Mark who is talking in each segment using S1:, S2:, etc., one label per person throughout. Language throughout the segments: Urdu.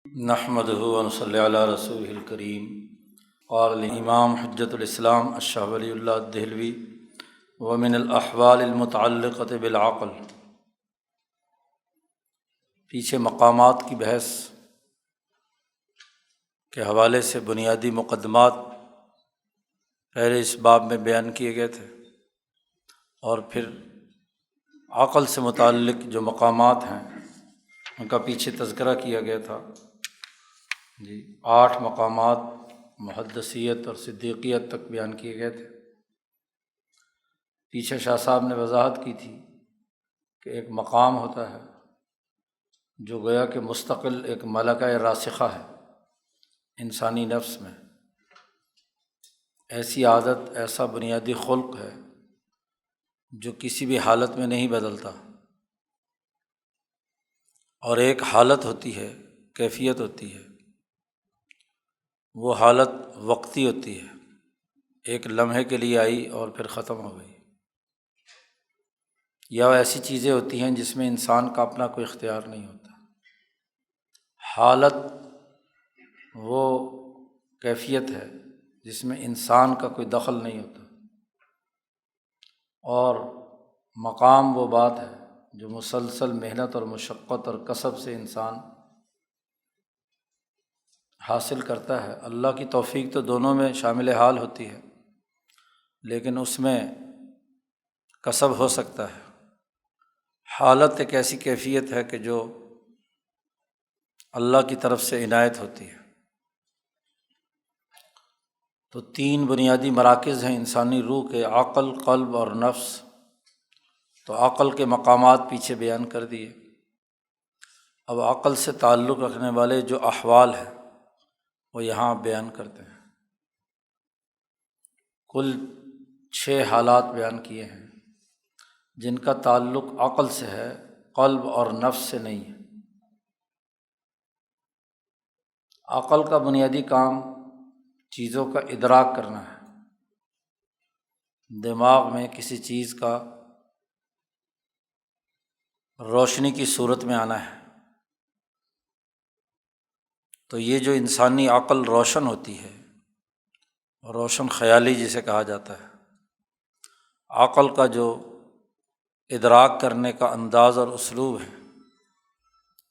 S1: نحمدہ و نصلی علی رسولہ الکریم۔ قال الامام حجۃ الاسلام الشاہ ولی اللہ دہلوی ومن الاحوال المتعلقۃ بالعقل۔ پیچھے مقامات کی بحث کے حوالے سے بنیادی مقدمات پہلے اس باب میں بیان کیے گئے تھے، اور پھر عقل سے متعلق جو مقامات ہیں ان کا پیچھے تذکرہ کیا گیا تھا۔ 8 مقامات محدثیت اور صدیقیت تک بیان کیے گئے تھے۔ پیچھے شاہ صاحب نے وضاحت کی تھی کہ ایک مقام ہوتا ہے جو گویا کہ مستقل ایک ملکہ راسخہ ہے انسانی نفس میں، ایسی عادت، ایسا بنیادی خلق ہے جو کسی بھی حالت میں نہیں بدلتا، اور ایک حالت ہوتی ہے، کیفیت ہوتی ہے، وہ حالت وقتی ہوتی ہے، ایک لمحے کے لیے آئی اور پھر ختم ہو گئی، یا ایسی چیزیں ہوتی ہیں جس میں انسان کا اپنا کوئی اختیار نہیں ہوتا۔ حالت وہ کیفیت ہے جس میں انسان کا کوئی دخل نہیں ہوتا، اور مقام وہ بات ہے جو مسلسل محنت اور مشقت اور کسب سے انسان حاصل کرتا ہے۔ اللہ کی توفیق تو دونوں میں شامل حال ہوتی ہے، لیکن اس میں کسب ہو سکتا ہے۔ حالت ایک ایسی کیفیت ہے کہ جو اللہ کی طرف سے عنایت ہوتی ہے۔ تو 3 بنیادی مراکز ہیں انسانی روح کے، عقل، قلب اور نفس۔ تو عقل کے مقامات پیچھے بیان کر دیے۔ اب عقل سے تعلق رکھنے والے جو احوال ہیں وہ یہاں بیان کرتے ہیں۔ کل 6 حالات بیان کیے ہیں جن کا تعلق عقل سے ہے، قلب اور نفس سے نہیں ہے۔ عقل کا بنیادی کام چیزوں کا ادراک کرنا ہے، دماغ میں کسی چیز کا روشنی کی صورت میں آنا ہے۔ تو یہ جو انسانی عقل روشن ہوتی ہے، روشن خیالی جسے کہا جاتا ہے، عقل کا جو ادراک کرنے کا انداز اور اسلوب ہے،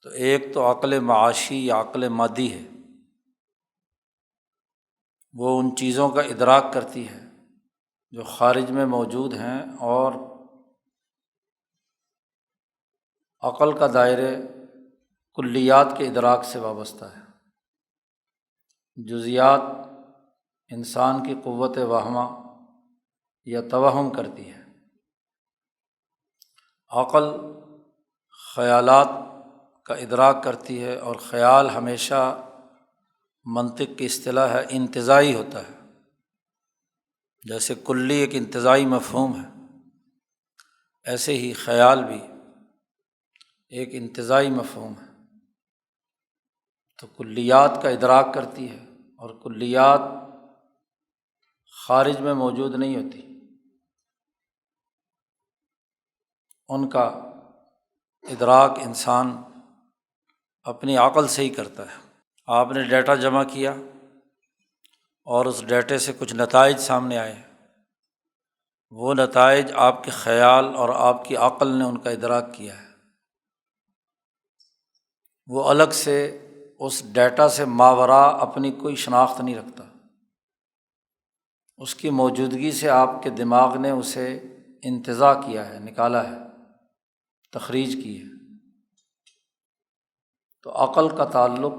S1: تو ایک تو عقل معاشی یا عقل مادی ہے، وہ ان چیزوں کا ادراک کرتی ہے جو خارج میں موجود ہیں، اور عقل کا دائرہ کلیات کے ادراک سے وابستہ ہے۔ جزیات انسان کی قوت وہمہ یا توہم کرتی ہے، عقل خیالات کا ادراک کرتی ہے، اور خیال ہمیشہ منطق کی اصطلاح ہے انتزاعی ہوتا ہے۔ جیسے کلی ایک انتزاعی مفہوم ہے، ایسے ہی خیال بھی ایک انتزاعی مفہوم ہے۔ تو کلیات کا ادراک کرتی ہے، اور کلیات خارج میں موجود نہیں ہوتی، ان کا ادراک انسان اپنی عقل سے ہی کرتا ہے۔ آپ نے ڈیٹا جمع کیا اور اس ڈیٹے سے کچھ نتائج سامنے آئے، وہ نتائج آپ کے خیال اور آپ کی عقل نے ان کا ادراک کیا ہے۔ وہ الگ سے اس ڈیٹا سے ماوراء اپنی کوئی شناخت نہیں رکھتا، اس کی موجودگی سے آپ کے دماغ نے اسے انتزاع کیا ہے، نکالا ہے، تخریج کی ہے۔ تو عقل کا تعلق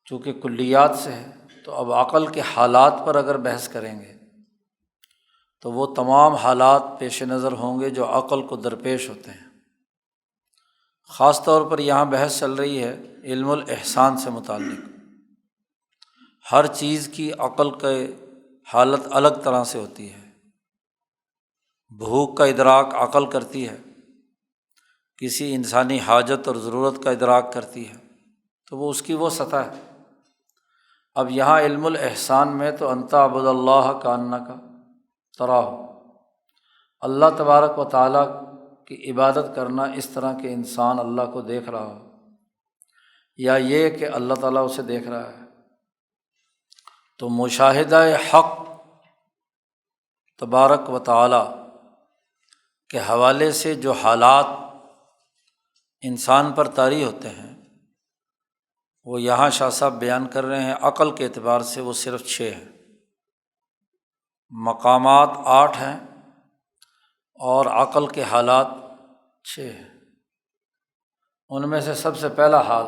S1: چونکہ کلیات سے ہے، تو اب عقل کے حالات پر اگر بحث کریں گے تو وہ تمام حالات پیش نظر ہوں گے جو عقل کو درپیش ہوتے ہیں۔ خاص طور پر یہاں بحث چل رہی ہے علم الاحسان سے متعلق۔ ہر چیز کی عقل کی حالت الگ طرح سے ہوتی ہے۔ بھوک کا ادراک عقل کرتی ہے، کسی انسانی حاجت اور ضرورت کا ادراک کرتی ہے، تو وہ اس کی وہ سطح ہے۔ اب یہاں علم الاحسان میں تو انت عبد اللہ کانک تراہ، اللہ تبارک و تعالیٰ کی عبادت کرنا اس طرح کہ انسان اللہ کو دیکھ رہا ہو۔ یا یہ کہ اللہ تعالیٰ اسے دیکھ رہا ہے؟ تو مشاہدہ حق تبارک و تعالی کے حوالے سے جو حالات انسان پر طاری ہوتے ہیں وہ یہاں شاہ صاحب بیان کر رہے ہیں۔ عقل کے اعتبار سے وہ صرف 6 ہیں، مقامات 8 ہیں اور عقل کے حالات 6 ہیں۔ ان میں سے سب سے پہلا حال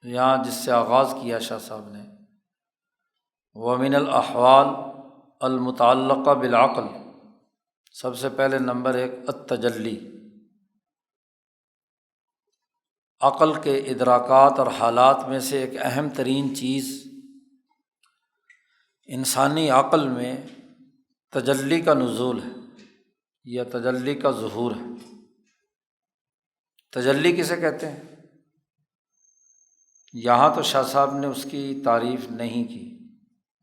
S1: یہاں جس سے آغاز کیا شاہ صاحب نے، وَمِنَ الْأَحْوَالِ الْمُتَعَلَّقَةِ بِالْعَقْلِ، سب سے پہلے نمبر 1 التجلی۔ عقل کے ادراکات اور حالات میں سے ایک اہم ترین چیز انسانی عقل میں تجلی کا نزول ہے یا تجلی کا ظہور ہے۔ تجلی کسے کہتے ہیں؟ یہاں تو شاہ صاحب نے اس کی تعریف نہیں کی،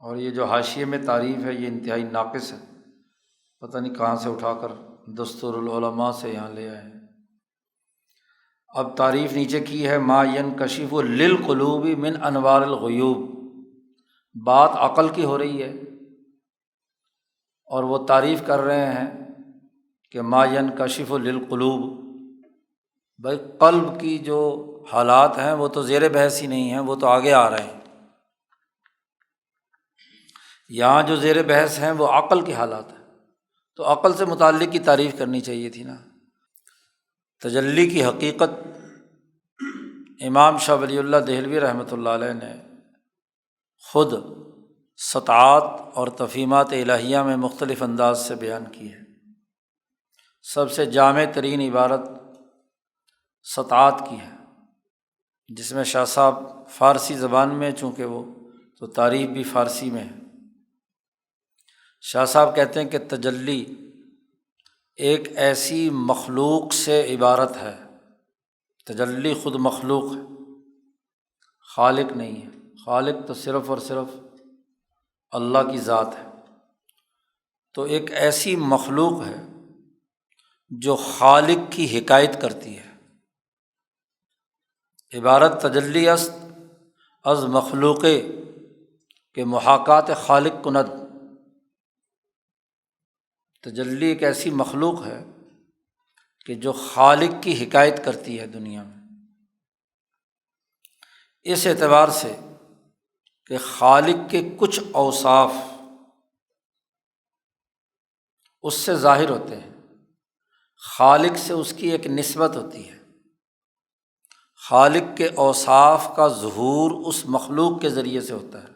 S1: اور یہ جو حاشیے میں تعریف ہے یہ انتہائی ناقص ہے، پتہ نہیں کہاں سے اٹھا کر دستور العلماء سے یہاں لے آئے ہیں۔ اب تعریف نیچے کی ہے، ما ینکشف للقلوب من انوار الغیوب، بات عقل کی ہو رہی ہے اور وہ تعریف کر رہے ہیں کہ ما ینکشف للقلوب، بھائی قلب کی جو حالات ہیں وہ تو زیر بحث ہی نہیں ہیں، وہ تو آگے آ رہے ہیں۔ یہاں جو زیر بحث ہیں وہ عقل کے حالات ہیں، تو عقل سے متعلق کی تعریف کرنی چاہیے تھی نا۔ تجلی کی حقیقت امام شاہ ولی اللہ دہلوی رحمۃ اللہ علیہ نے خود سطعات اور تفہیمات الہیہ میں مختلف انداز سے بیان کی ہے۔ سب سے جامع ترین عبارت سطعات کی ہے، جس میں شاہ صاحب فارسی زبان میں، چونکہ وہ تو تعریف بھی فارسی میں ہے، شاہ صاحب کہتے ہیں کہ تجلی ایک ایسی مخلوق سے عبارت ہے، تجلی خود مخلوق ہے، خالق نہیں ہے۔ خالق تو صرف اور صرف اللہ کی ذات ہے، تو ایک ایسی مخلوق ہے جو خالق کی حکایت کرتی ہے۔ عبارت تجلی است از مخلوق کے محاکات خالق کند، تجلی ایک ایسی مخلوق ہے کہ جو خالق کی حکایت کرتی ہے دنیا میں، اس اعتبار سے کہ خالق کے کچھ اوصاف اس سے ظاہر ہوتے ہیں، خالق سے اس کی ایک نسبت ہوتی ہے، خالق کے اوصاف کا ظہور اس مخلوق کے ذریعے سے ہوتا ہے۔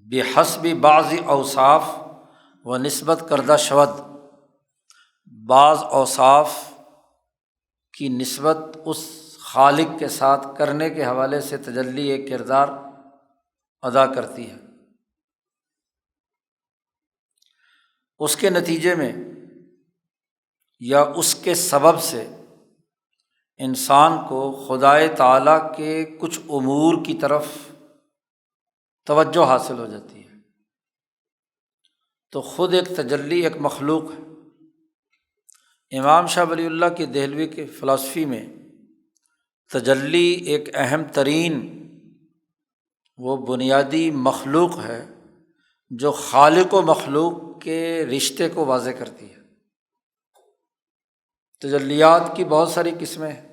S1: بحسب بعض اوصاف و نسبت کردہ شود، بعض اوصاف کی نسبت اس خالق کے ساتھ کرنے کے حوالے سے تجلی ایک کردار ادا کرتی ہے۔ اس کے نتیجے میں یا اس کے سبب سے انسان کو خدائے تعالیٰ کے کچھ امور کی طرف توجہ حاصل ہو جاتی ہے، تو خود ایک تجلی ایک مخلوق ہے۔ امام شاہ ولی اللہ کی دہلوی کے فلسفی میں تجلی ایک اہم ترین وہ بنیادی مخلوق ہے جو خالق و مخلوق کے رشتے کو واضح کرتی ہے۔ تجلیات کی بہت ساری قسمیں ہیں،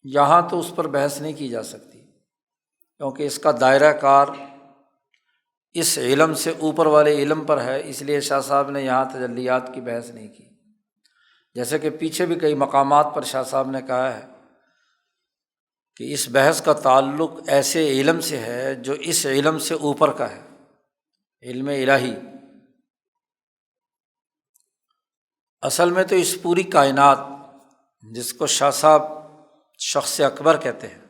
S1: یہاں تو اس پر بحث نہیں کی جا سکتی کیونکہ اس کا دائرہ کار اس علم سے اوپر والے علم پر ہے، اس لیے شاہ صاحب نے یہاں تجلیات کی بحث نہیں کی۔ جیسے کہ پیچھے بھی کئی مقامات پر شاہ صاحب نے کہا ہے کہ اس بحث کا تعلق ایسے علم سے ہے جو اس علم سے اوپر کا ہے، علم الہی۔ اصل میں تو اس پوری کائنات جس کو شاہ صاحب شخص اکبر کہتے ہیں،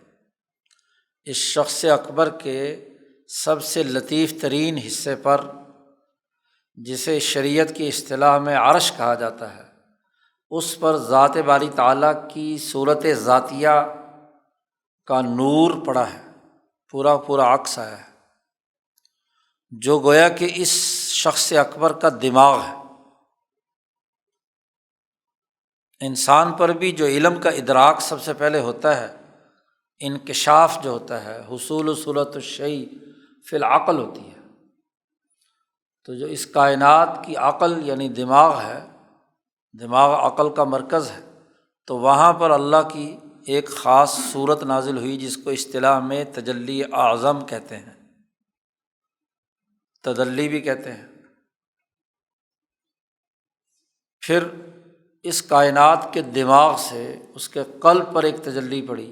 S1: اس شخص اکبر کے سب سے لطیف ترین حصے پر، جسے شریعت کی اصطلاح میں عرش کہا جاتا ہے، اس پر ذات باری تعالیٰ کی صورت ذاتیہ کا نور پڑا ہے، پورا پورا عکس آیا ہے، جو گویا کہ اس شخص اکبر کا دماغ ہے۔ انسان پر بھی جو علم کا ادراک سب سے پہلے ہوتا ہے، انکشاف جو ہوتا ہے، حصول صورت الشیء فی العقل ہوتی ہے۔ تو جو اس کائنات کی عقل یعنی دماغ ہے، دماغ عقل کا مرکز ہے، تو وہاں پر اللہ کی ایک خاص صورت نازل ہوئی جس کو اصطلاح میں تجلی اعظم کہتے ہیں، تجلی بھی کہتے ہیں۔ پھر اس کائنات کے دماغ سے اس کے قلب پر ایک تجلی پڑی،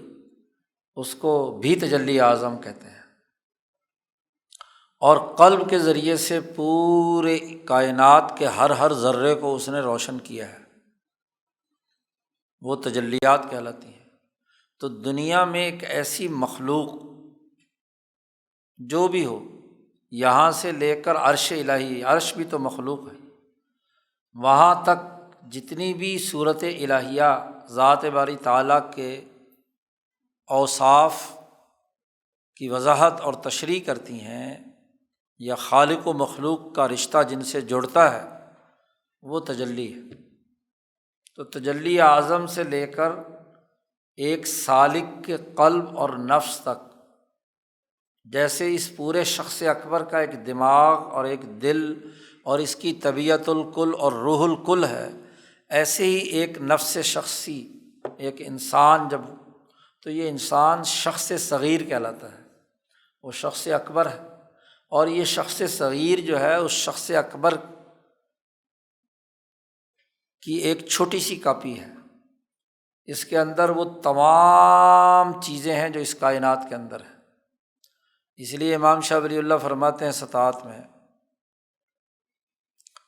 S1: اس کو بھی تجلی اعظم کہتے ہیں، اور قلب کے ذریعے سے پورے کائنات کے ہر ذرے کو اس نے روشن کیا ہے، وہ تجلیات کہلاتی ہیں۔ تو دنیا میں ایک ایسی مخلوق جو بھی ہو، یہاں سے لے کر عرش الہی، عرش بھی تو مخلوق ہے، وہاں تک جتنی بھی صورت الہیہ ذات باری تعالیٰ کے اوصاف کی وضاحت اور تشریح کرتی ہیں، یا خالق و مخلوق کا رشتہ جن سے جڑتا ہے، وہ تجلی ہے۔ تو تجلی اعظم سے لے کر ایک سالک کے قلب اور نفس تک، جیسے اس پورے شخص اکبر کا ایک دماغ اور ایک دل اور اس کی طبیعت الکل اور روح الکل ہے، ایسے ہی ایک نفس شخصی، ایک انسان جب، تو یہ انسان شخص صغیر کہلاتا ہے، وہ شخص اکبر ہے، اور یہ شخص صغیر جو ہے اس شخص اکبر کی ایک چھوٹی سی کاپی ہے۔ اس کے اندر وہ تمام چیزیں ہیں جو اس کائنات کے اندر ہیں۔ اس لیے امام شاہ ولی اللہ فرماتے ہیں سطاعت میں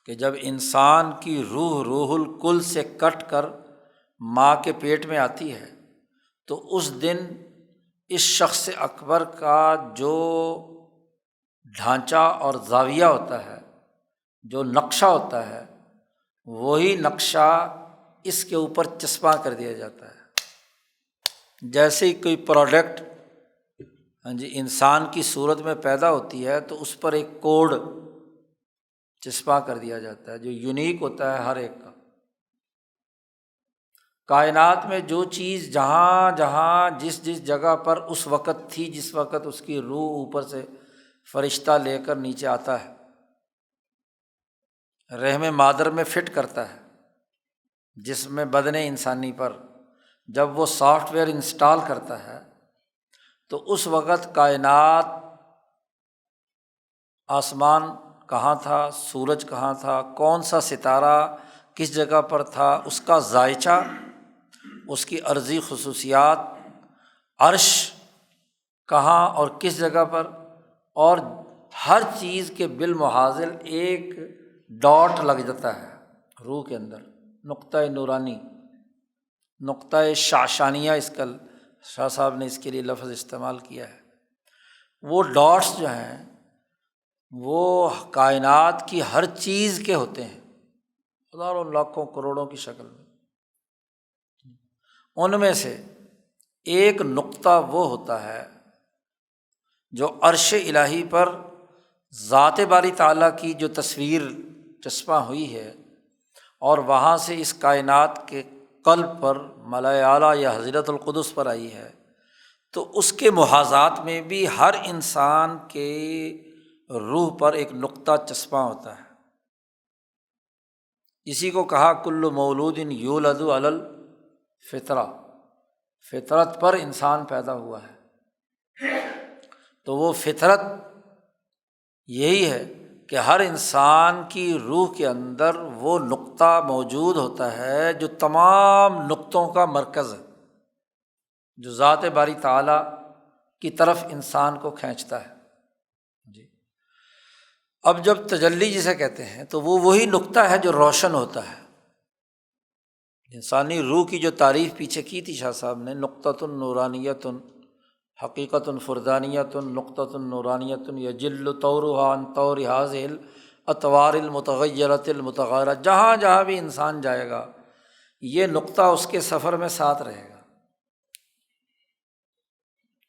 S1: کہ جب انسان کی روح الکل سے کٹ کر ماں کے پیٹ میں آتی ہے، تو اس دن اس شخص اکبر کا جو ڈھانچہ اور زاویہ ہوتا ہے، جو نقشہ ہوتا ہے، وہی نقشہ اس کے اوپر چسپاں کر دیا جاتا ہے۔ جیسے ہی کوئی پروڈکٹ انسان کی صورت میں پیدا ہوتی ہے تو اس پر ایک کوڈ چسپاں کر دیا جاتا ہے جو یونیک ہوتا ہے ہر ایک کا۔ کائنات میں جو چیز جہاں جہاں جس جگہ پر اس وقت تھی، جس وقت اس کی روح اوپر سے فرشتہ لے کر نیچے آتا ہے، رحم مادر میں فٹ کرتا ہے، جسم بدن انسانی پر جب وہ سافٹ ویئر انسٹال کرتا ہے، تو اس وقت کائنات، آسمان کہاں تھا، سورج کہاں تھا، کون سا ستارہ کس جگہ پر تھا، اس کا ذائچہ، اس کی عرضی خصوصیات، عرش کہاں اور کس جگہ پر، اور ہر چیز کے بالمحاذل ایک ڈاٹ لگ جاتا ہے روح کے اندر، نقطہ نورانی، نقطہ شعشانیہ، اس کا شاہ صاحب نے اس کے لیے لفظ استعمال کیا ہے۔ وہ ڈاٹس جو ہیں وہ کائنات کی ہر چیز کے ہوتے ہیں، ہزاروں لاکھوں کروڑوں کی شکل میں۔ ان میں سے ایک نقطہ وہ ہوتا ہے جو عرش الہی پر ذات باری تعالیٰ کی جو تصویر چسپاں ہوئی ہے، اور وہاں سے اس کائنات کے قلب پر ملائے اعلیٰ یا حضرت القدس پر آئی ہے، تو اس کے محاذات میں بھی ہر انسان کے روح پر ایک نقطہ چسپاں ہوتا ہے۔ اسی کو کہا کل مولود یولد علی الفطرہ، فطرت پر انسان پیدا ہوا ہے۔ تو وہ فطرت یہی ہے کہ ہر انسان کی روح کے اندر وہ نقطہ موجود ہوتا ہے جو تمام نقطوں کا مرکز ہے، جو ذات باری تعالیٰ کی طرف انسان کو کھینچتا ہے۔ جی، اب جب تجلی جسے کہتے ہیں تو وہ وہی نقطہ ہے جو روشن ہوتا ہے۔ انسانی روح کی جو تعریف پیچھے کی تھی شاہ صاحب نے، نقطۃ نورانیۃ حقیقۃ فردانیۃ نقطۃ نورانیۃ یجل طورها عن طور هذه الاطوار المتغیرۃ المتغیرہ، جہاں جہاں بھی انسان جائے گا یہ نقطہ اس کے سفر میں ساتھ رہے گا،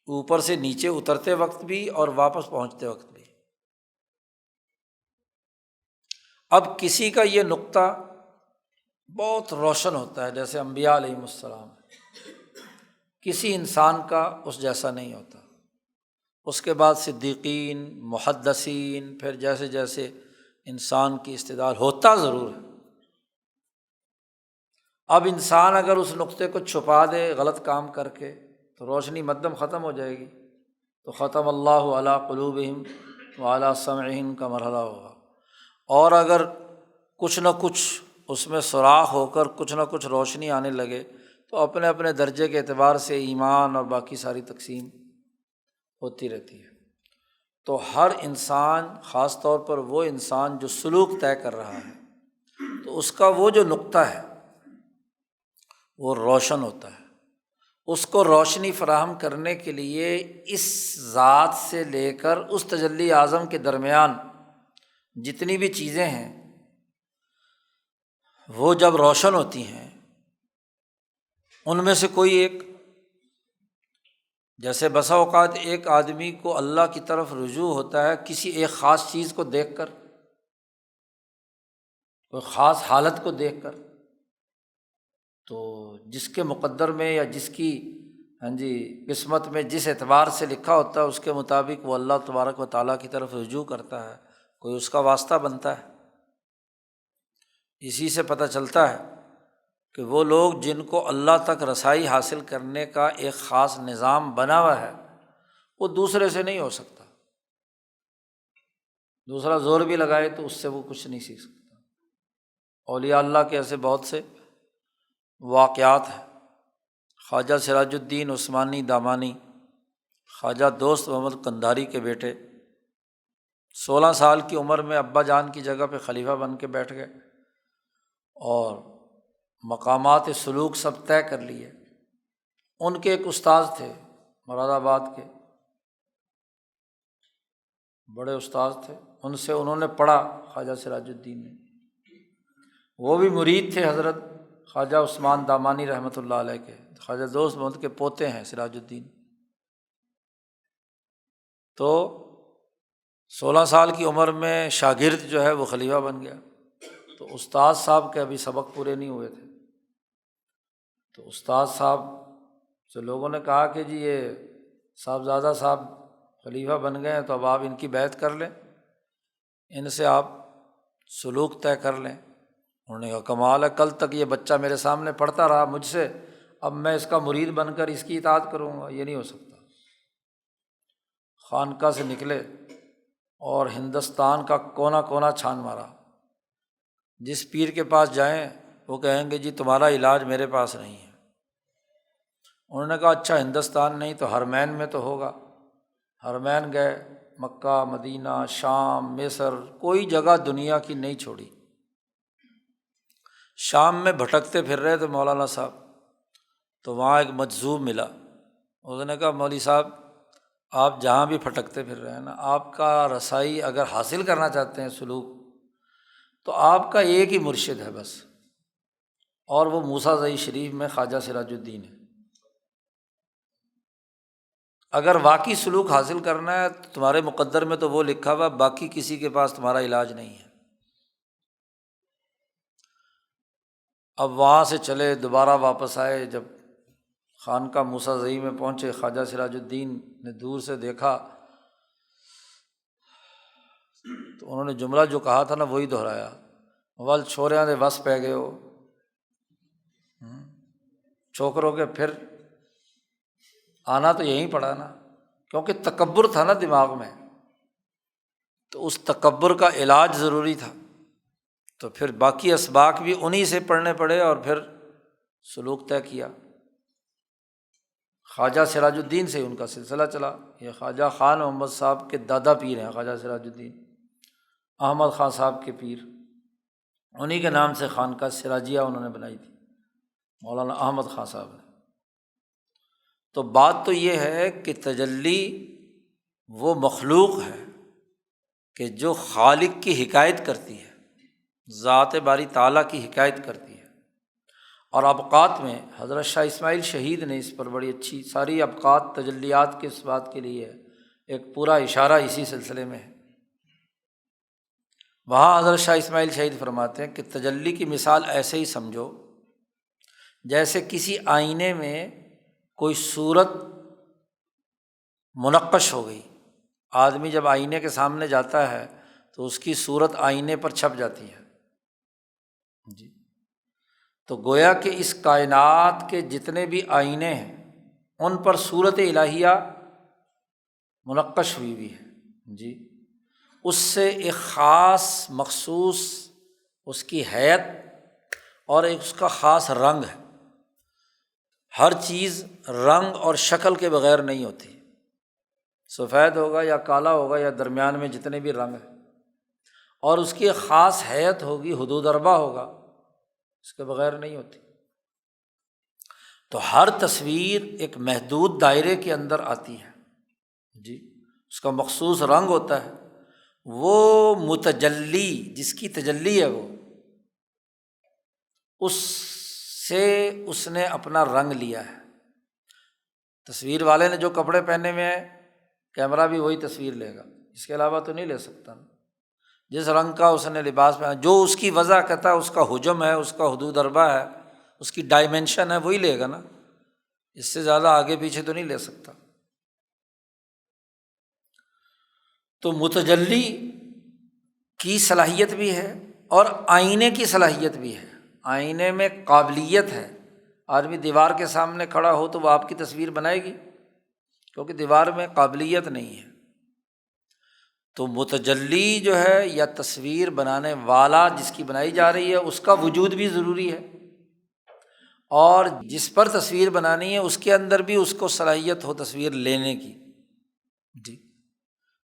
S1: اوپر سے نیچے اترتے وقت بھی اور واپس پہنچتے وقت بھی۔ اب کسی کا یہ نقطہ بہت روشن ہوتا ہے، جیسے انبیاء علیہم السلام، کسی انسان کا اس جیسا نہیں ہوتا۔ اس کے بعد صدیقین، محدثین، پھر جیسے جیسے انسان کی استعداد ہوتا ضرور ہے۔ اب انسان اگر اس نقطے کو چھپا دے غلط کام کر کے تو روشنی مدم ختم ہو جائے گی، تو ختم اللہ علی قلوبہم وعلی سمعہم کا مرحلہ ہوگا۔ اور اگر کچھ نہ کچھ اس میں سوراخ ہو کر کچھ نہ کچھ روشنی آنے لگے تو اپنے اپنے درجے کے اعتبار سے ایمان اور باقی ساری تقسیم ہوتی رہتی ہے۔ تو ہر انسان، خاص طور پر وہ انسان جو سلوک طے کر رہا ہے، تو اس کا وہ جو نقطہ ہے وہ روشن ہوتا ہے۔ اس کو روشنی فراہم کرنے کے لیے اس ذات سے لے کر اس تجلی اعظم کے درمیان جتنی بھی چیزیں ہیں وہ جب روشن ہوتی ہیں، ان میں سے کوئی ایک، جیسے بسا اوقات ایک آدمی کو اللہ کی طرف رجوع ہوتا ہے کسی ایک خاص چیز کو دیکھ کر، کوئی خاص حالت کو دیکھ کر، تو جس کے مقدر میں یا جس کی قسمت میں جس اعتبار سے لکھا ہوتا ہے اس کے مطابق وہ اللہ تبارک و تعالیٰ کی طرف رجوع کرتا ہے، کوئی اس کا واسطہ بنتا ہے۔ اسی سے پتہ چلتا ہے کہ وہ لوگ جن کو اللہ تک رسائی حاصل کرنے کا ایک خاص نظام بنا ہوا ہے وہ دوسرے سے نہیں ہو سکتا، دوسرا زور بھی لگائے تو اس سے وہ کچھ نہیں سیکھ سکتا۔ اولیاء اللہ کے ایسے بہت سے واقعات ہیں۔ خواجہ سراج الدین عثمانی دامانی، خواجہ دوست محمد قندھاری کے بیٹے، 16 سال کی عمر میں ابا جان کی جگہ پہ خلیفہ بن کے بیٹھ گئے اور مقامات سلوک سب طے کر لیے۔ ان کے ایک استاذ تھے مراد آباد کے، بڑے استاذ تھے، ان سے انہوں نے پڑھا خواجہ سراج الدین نے، وہ بھی مرید تھے حضرت خواجہ عثمان دامانی رحمۃ اللہ علیہ کے، خواجہ دوست محمد کے پوتے ہیں سراج الدین۔ تو 16 سال کی عمر میں شاگرد جو ہے وہ خلیفہ بن گیا، تو استاد صاحب کے ابھی سبق پورے نہیں ہوئے تھے، تو استاد صاحب سے لوگوں نے کہا کہ جی یہ صاحبزادہ صاحب خلیفہ بن گئے ہیں تو اب آپ ان کی بیعت کر لیں، ان سے آپ سلوک طے کر لیں۔ انہوں نے کہا کمال ہے، کل تک یہ بچہ میرے سامنے پڑھتا رہا مجھ سے، اب میں اس کا مرید بن کر اس کی اطاعت کروں گا، یہ نہیں ہو سکتا۔ خانقاہ سے نکلے اور ہندوستان کا کونا کونا چھان مارا، جس پیر کے پاس جائیں وہ کہیں گے جی تمہارا علاج میرے پاس نہیں ہے۔ انہوں نے کہا اچھا ہندوستان نہیں تو حرمین میں تو ہوگا۔ حرمین گئے، مکہ، مدینہ، شام، مصر، کوئی جگہ دنیا کی نہیں چھوڑی۔ شام میں بھٹکتے پھر رہے تھے مولانا صاحب، تو وہاں ایک مجذوب ملا، اس نے کہا مولوی صاحب آپ جہاں بھی بھٹکتے پھر رہے ہیں نا، آپ کا رسائی اگر حاصل کرنا چاہتے ہیں سلوک، تو آپ کا ایک ہی مرشد ہے بس، اور وہ موسیٰ زئی شریف میں خواجہ سراج الدین ہے۔ اگر واقعی سلوک حاصل کرنا ہے تو تمہارے مقدر میں تو وہ لکھا ہوا، باقی کسی کے پاس تمہارا علاج نہیں ہے۔ اب وہاں سے چلے، دوبارہ واپس آئے، جب خانقاہ موسیٰ زئی میں پہنچے، خواجہ سراج الدین نے دور سے دیکھا تو انہوں نے جملہ جو کہا تھا نا وہی دہرایا، ول چھوریاں دے وس پہ گئے ہو، چھوکروں کے پھر آنا تو یہیں پڑا نا، کیونکہ تکبر تھا نا دماغ میں، تو اس تکبر کا علاج ضروری تھا، تو پھر باقی اسباق بھی انہی سے پڑھنے پڑے اور پھر سلوک طے کیا۔ خواجہ سراج الدین سے ان کا سلسلہ چلا، یہ خواجہ خان محمد صاحب کے دادا پیر ہیں خواجہ سراج الدین، احمد خان صاحب کے پیر، انہی کے نام سے خانقاہ سراجیہ انہوں نے بنائی تھی مولانا احمد خان صاحب نے۔ تو بات تو یہ ہے کہ تجلی وہ مخلوق ہے کہ جو خالق کی حکایت کرتی ہے، ذات باری تعالیٰ کی حکایت کرتی ہے۔ اور ابقات میں حضرت شاہ اسماعیل شہید نے اس پر بڑی اچھی، ساری ابقات تجلیات کے اس بات کے لیے ایک پورا اشارہ اسی سلسلے میں ہے۔ وہاں حضرت شاہ اسماعیل شہید فرماتے ہیں کہ تجلی کی مثال ایسے ہی سمجھو جیسے کسی آئینے میں کوئی صورت منقش ہو گئی۔ آدمی جب آئینے کے سامنے جاتا ہے تو اس کی صورت آئینے پر چھپ جاتی ہے جی۔ تو گویا کہ اس کائنات کے جتنے بھی آئینے ہیں ان پر صورت الہیہ منقش ہوئی بھی ہے جی۔ اس سے ایک خاص مخصوص اس کی حیت اور ایک اس کا خاص رنگ ہے۔ ہر چیز رنگ اور شکل کے بغیر نہیں ہوتی، سفید ہوگا یا کالا ہوگا یا درمیان میں جتنے بھی رنگ ہیں، اور اس کی ایک خاص حیت ہوگی، حدود اربع ہوگا، اس کے بغیر نہیں ہوتی۔ تو ہر تصویر ایک محدود دائرے کے اندر آتی ہے جی، اس کا مخصوص رنگ ہوتا ہے۔ وہ متجلی جس کی تجلی ہے وہ، اس سے اس نے اپنا رنگ لیا ہے۔ تصویر والے نے جو کپڑے پہنے ہوئے ہیں، کیمرہ بھی وہی تصویر لے گا، اس کے علاوہ تو نہیں لے سکتا۔ جس رنگ کا اس نے لباس پہنا، جو اس کی وضع کہتا ہے، اس کا حجم ہے، اس کا حدود اربع ہے، اس کی ڈائمنشن ہے، وہی لے گا نا، اس سے زیادہ آگے پیچھے تو نہیں لے سکتا۔ تو متجلی کی صلاحیت بھی ہے اور آئینے کی صلاحیت بھی ہے۔ آئینے میں قابلیت ہے، آدمی دیوار کے سامنے کھڑا ہو تو وہ آپ کی تصویر بنائے گی، کیونکہ دیوار میں قابلیت نہیں ہے۔ تو متجلی جو ہے یا تصویر بنانے والا جس کی بنائی جا رہی ہے، اس کا وجود بھی ضروری ہے، اور جس پر تصویر بنانی ہے اس کے اندر بھی اس کو صلاحیت ہو تصویر لینے کی جی۔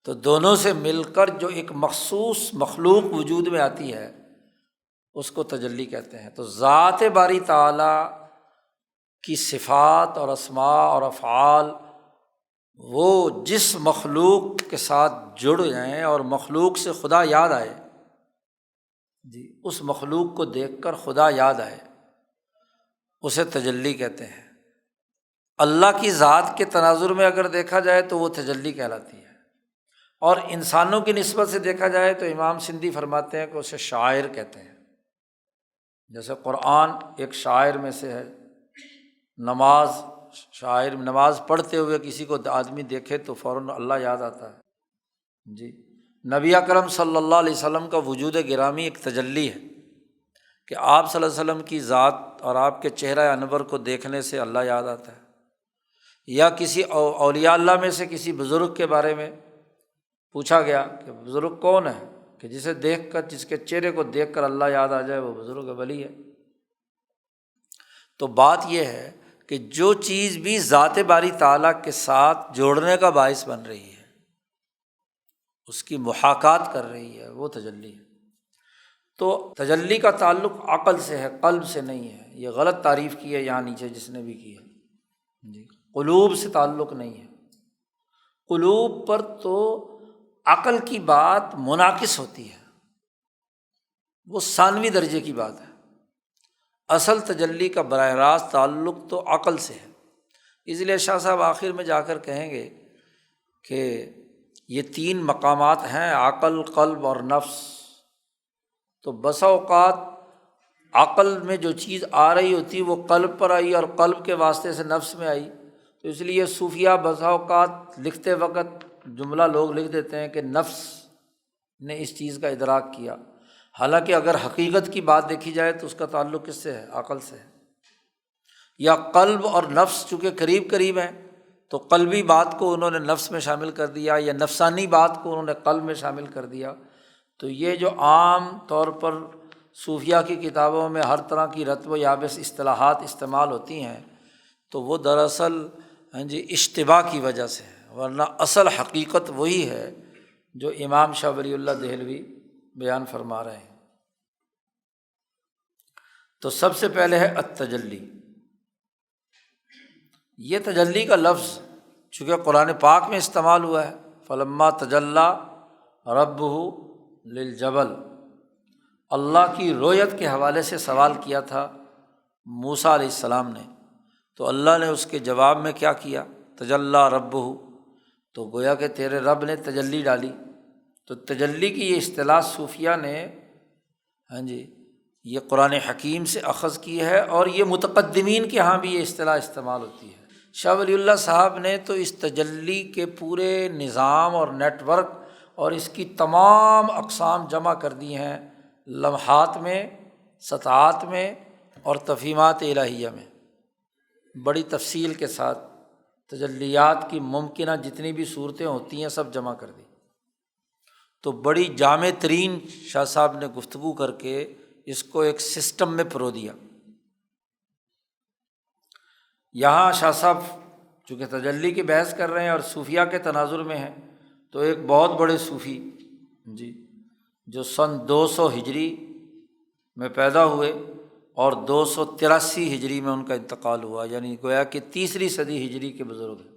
S1: تو دونوں سے مل کر جو ایک مخصوص مخلوق وجود میں آتی ہے اس کو تجلی کہتے ہیں۔ تو ذات باری تعالیٰ کی صفات اور اسماء اور افعال وہ جس مخلوق کے ساتھ جڑ جائیں اور مخلوق سے خدا یاد آئے جی، اس مخلوق کو دیکھ کر خدا یاد آئے، اسے تجلی کہتے ہیں۔ اللہ کی ذات کے تناظر میں اگر دیکھا جائے تو وہ تجلی کہلاتی ہے، اور انسانوں کی نسبت سے دیکھا جائے تو امام سندھی فرماتے ہیں کہ اسے شاعر کہتے ہیں۔ جیسے قرآن ایک شاعر میں سے ہے، نماز شاعر، نماز پڑھتے ہوئے کسی کو آدمی دیکھے تو فوراً اللہ یاد آتا ہے جی۔ نبی اکرم صلی اللہ علیہ وسلم کا وجود گرامی ایک تجلی ہے کہ آپ صلی اللہ علیہ وسلم کی ذات اور آپ کے چہرہ انور کو دیکھنے سے اللہ یاد آتا ہے۔ یا کسی اولیاء اللہ میں سے کسی بزرگ کے بارے میں پوچھا گیا کہ بزرگ کون ہے، کہ جسے دیکھ کر، جس کے چہرے کو دیکھ کر اللہ یاد آ جائے وہ بزرگ ولی ہے۔ تو بات یہ ہے کہ جو چیز بھی ذات باری تعالیٰ کے ساتھ جوڑنے کا باعث بن رہی ہے، اس کی محاکات کر رہی ہے، وہ تجلی ہے۔ تو تجلی کا تعلق عقل سے ہے، قلب سے نہیں ہے۔ یہ غلط تعریف کی ہے یہاں نیچے جس نے بھی کی ہے جی، قلوب سے تعلق نہیں ہے۔ قلوب پر تو عقل کی بات منعکس ہوتی ہے، وہ ثانوی درجے کی بات ہے۔ اصل تجلی کا براہ راست تعلق تو عقل سے ہے۔ اس لیے شاہ صاحب آخر میں جا کر کہیں گے کہ یہ تین مقامات ہیں، عقل، قلب اور نفس۔ تو بسا اوقات عقل میں جو چیز آ رہی ہوتی وہ قلب پر آئی اور قلب کے واسطے سے نفس میں آئی۔ تو اس لیے صوفیہ بسا اوقات لکھتے وقت جملہ لوگ لکھ دیتے ہیں کہ نفس نے اس چیز کا ادراک کیا، حالانکہ اگر حقیقت کی بات دیکھی جائے تو اس کا تعلق کس سے ہے؟ عقل سے ہے۔ یا قلب اور نفس چونکہ قریب قریب ہیں تو قلبی بات کو انہوں نے نفس میں شامل کر دیا، یا نفسانی بات کو انہوں نے قلب میں شامل کر دیا۔ تو یہ جو عام طور پر صوفیہ کی کتابوں میں ہر طرح کی رطب و یابس اصطلاحات استعمال ہوتی ہیں تو وہ دراصل اشتباہ کی وجہ سے ہے، ورنہ اصل حقیقت وہی ہے جو امام شاہ ولی اللہ دہلوی بیان فرما رہے ہیں۔ تو سب سے پہلے ہے التجلی۔ یہ تجلی کا لفظ چونکہ قرآن پاک میں استعمال ہوا ہے، فلما تجلی ربہ للجبل، اللہ کی رؤیت کے حوالے سے سوال کیا تھا موسیٰ علیہ السلام نے، تو اللہ نے اس کے جواب میں کیا کیا؟ تجلی ربہ، تو گویا کہ تیرے رب نے تجلی ڈالی تو تجلی کی یہ اصطلاح صوفیہ نے یہ قرآن حکیم سے اخذ کی ہے، اور یہ متقدمین کے ہاں بھی یہ اصطلاح استعمال ہوتی ہے۔ شاہ ولی اللہ صاحب نے تو اس تجلی کے پورے نظام اور نیٹ ورک اور اس کی تمام اقسام جمع کر دی ہیں لمحات میں، سطحات میں اور تفہیمات الہیہ میں، بڑی تفصیل کے ساتھ تجلیات کی ممکنہ جتنی بھی صورتیں ہوتی ہیں سب جمع کر دی۔ تو بڑی جامع ترین شاہ صاحب نے گفتگو کر کے اس کو ایک سسٹم میں پرو دیا۔ یہاں شاہ صاحب چونکہ تجلی کی بحث کر رہے ہیں اور صوفیہ کے تناظر میں ہیں، تو ایک بہت بڑے صوفی جو سن 200 ہجری میں پیدا ہوئے اور 283 ہجری میں ان کا انتقال ہوا، یعنی گویا کہ تیسری صدی ہجری کے بزرگ ہیں،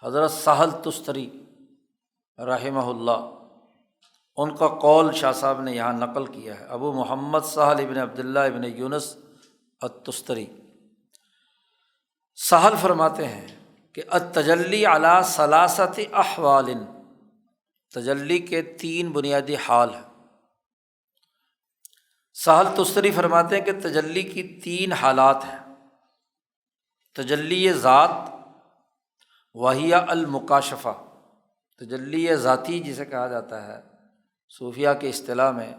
S1: حضرت سہل تستری رحمہ اللہ۔ ان کا قول شاہ صاحب نے یہاں نقل کیا ہے۔ ابو محمد سہل ابن عبداللہ ابن یونس التستری سہل فرماتے ہیں کہ التجلی علی ثلاثۃ احوال، تجلی کے 3 بنیادی حال ہیں۔ سہل تستری فرماتے ہیں کہ تجلی کی 3 حالات ہیں۔ تجلی ذات وہی المکاشفہ، تجلی ذاتی جسے کہا جاتا ہے صوفیہ کے اصطلاح میں،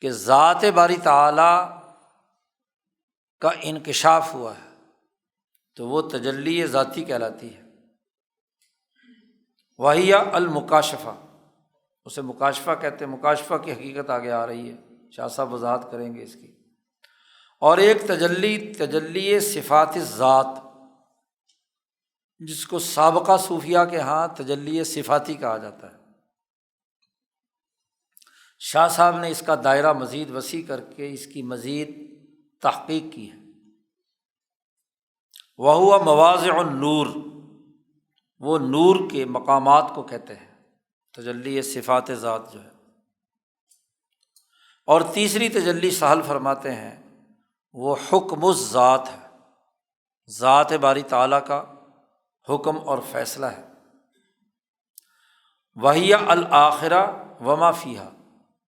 S1: کہ ذات باری تعالیٰ کا انکشاف ہوا ہے تو وہ تجلی ذاتی کہلاتی ہے۔ وہی المکاشفہ، اسے مکاشفہ کہتے ہیں، مکاشفہ کی حقیقت آگے آ رہی ہے، شاہ صاحب وضاحت کریں گے اس کی۔ اور ایک تجلی صفات الذات، جس کو سابقہ صوفیہ کے ہاں تجلی صفاتی کہا جاتا ہے۔ شاہ صاحب نے اس کا دائرہ مزید وسیع کر کے اس کی مزید تحقیق کی ہے۔ وَهُوَ مواضع النور، وہ نور کے مقامات کو کہتے ہیں تجلی صفات ذات جو ہے۔ اور تیسری تجلی سہل فرماتے ہیں وہ حکم الذات ہے، ذات باری تعالیٰ کا حکم اور فیصلہ ہے۔ وہی الآخرہ وما فیہا،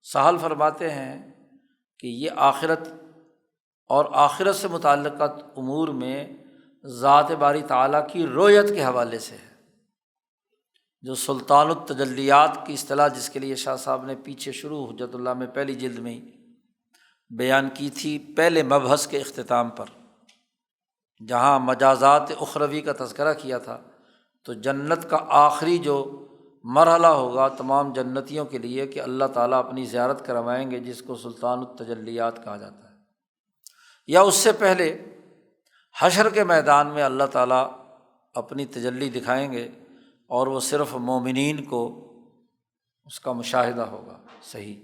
S1: سہل فرماتے ہیں کہ یہ آخرت اور آخرت سے متعلقہ امور میں ذات باری تعالیٰ کی رؤیت کے حوالے سے ہے، جو سلطان التجلیات کی اصطلاح جس کے لیے شاہ صاحب نے پیچھے شروع حجت اللہ میں پہلی جلد میں بیان کی تھی، پہلے مبحث کے اختتام پر، جہاں مجازات اخروی کا تذکرہ کیا تھا۔ تو جنت کا آخری جو مرحلہ ہوگا تمام جنتیوں کے لیے کہ اللہ تعالیٰ اپنی زیارت کروائیں گے، جس کو سلطان التجلیات کہا جاتا ہے، یا اس سے پہلے حشر کے میدان میں اللہ تعالیٰ اپنی تجلی دکھائیں گے اور وہ صرف مومنین کو اس کا مشاہدہ ہوگا۔ صحیح،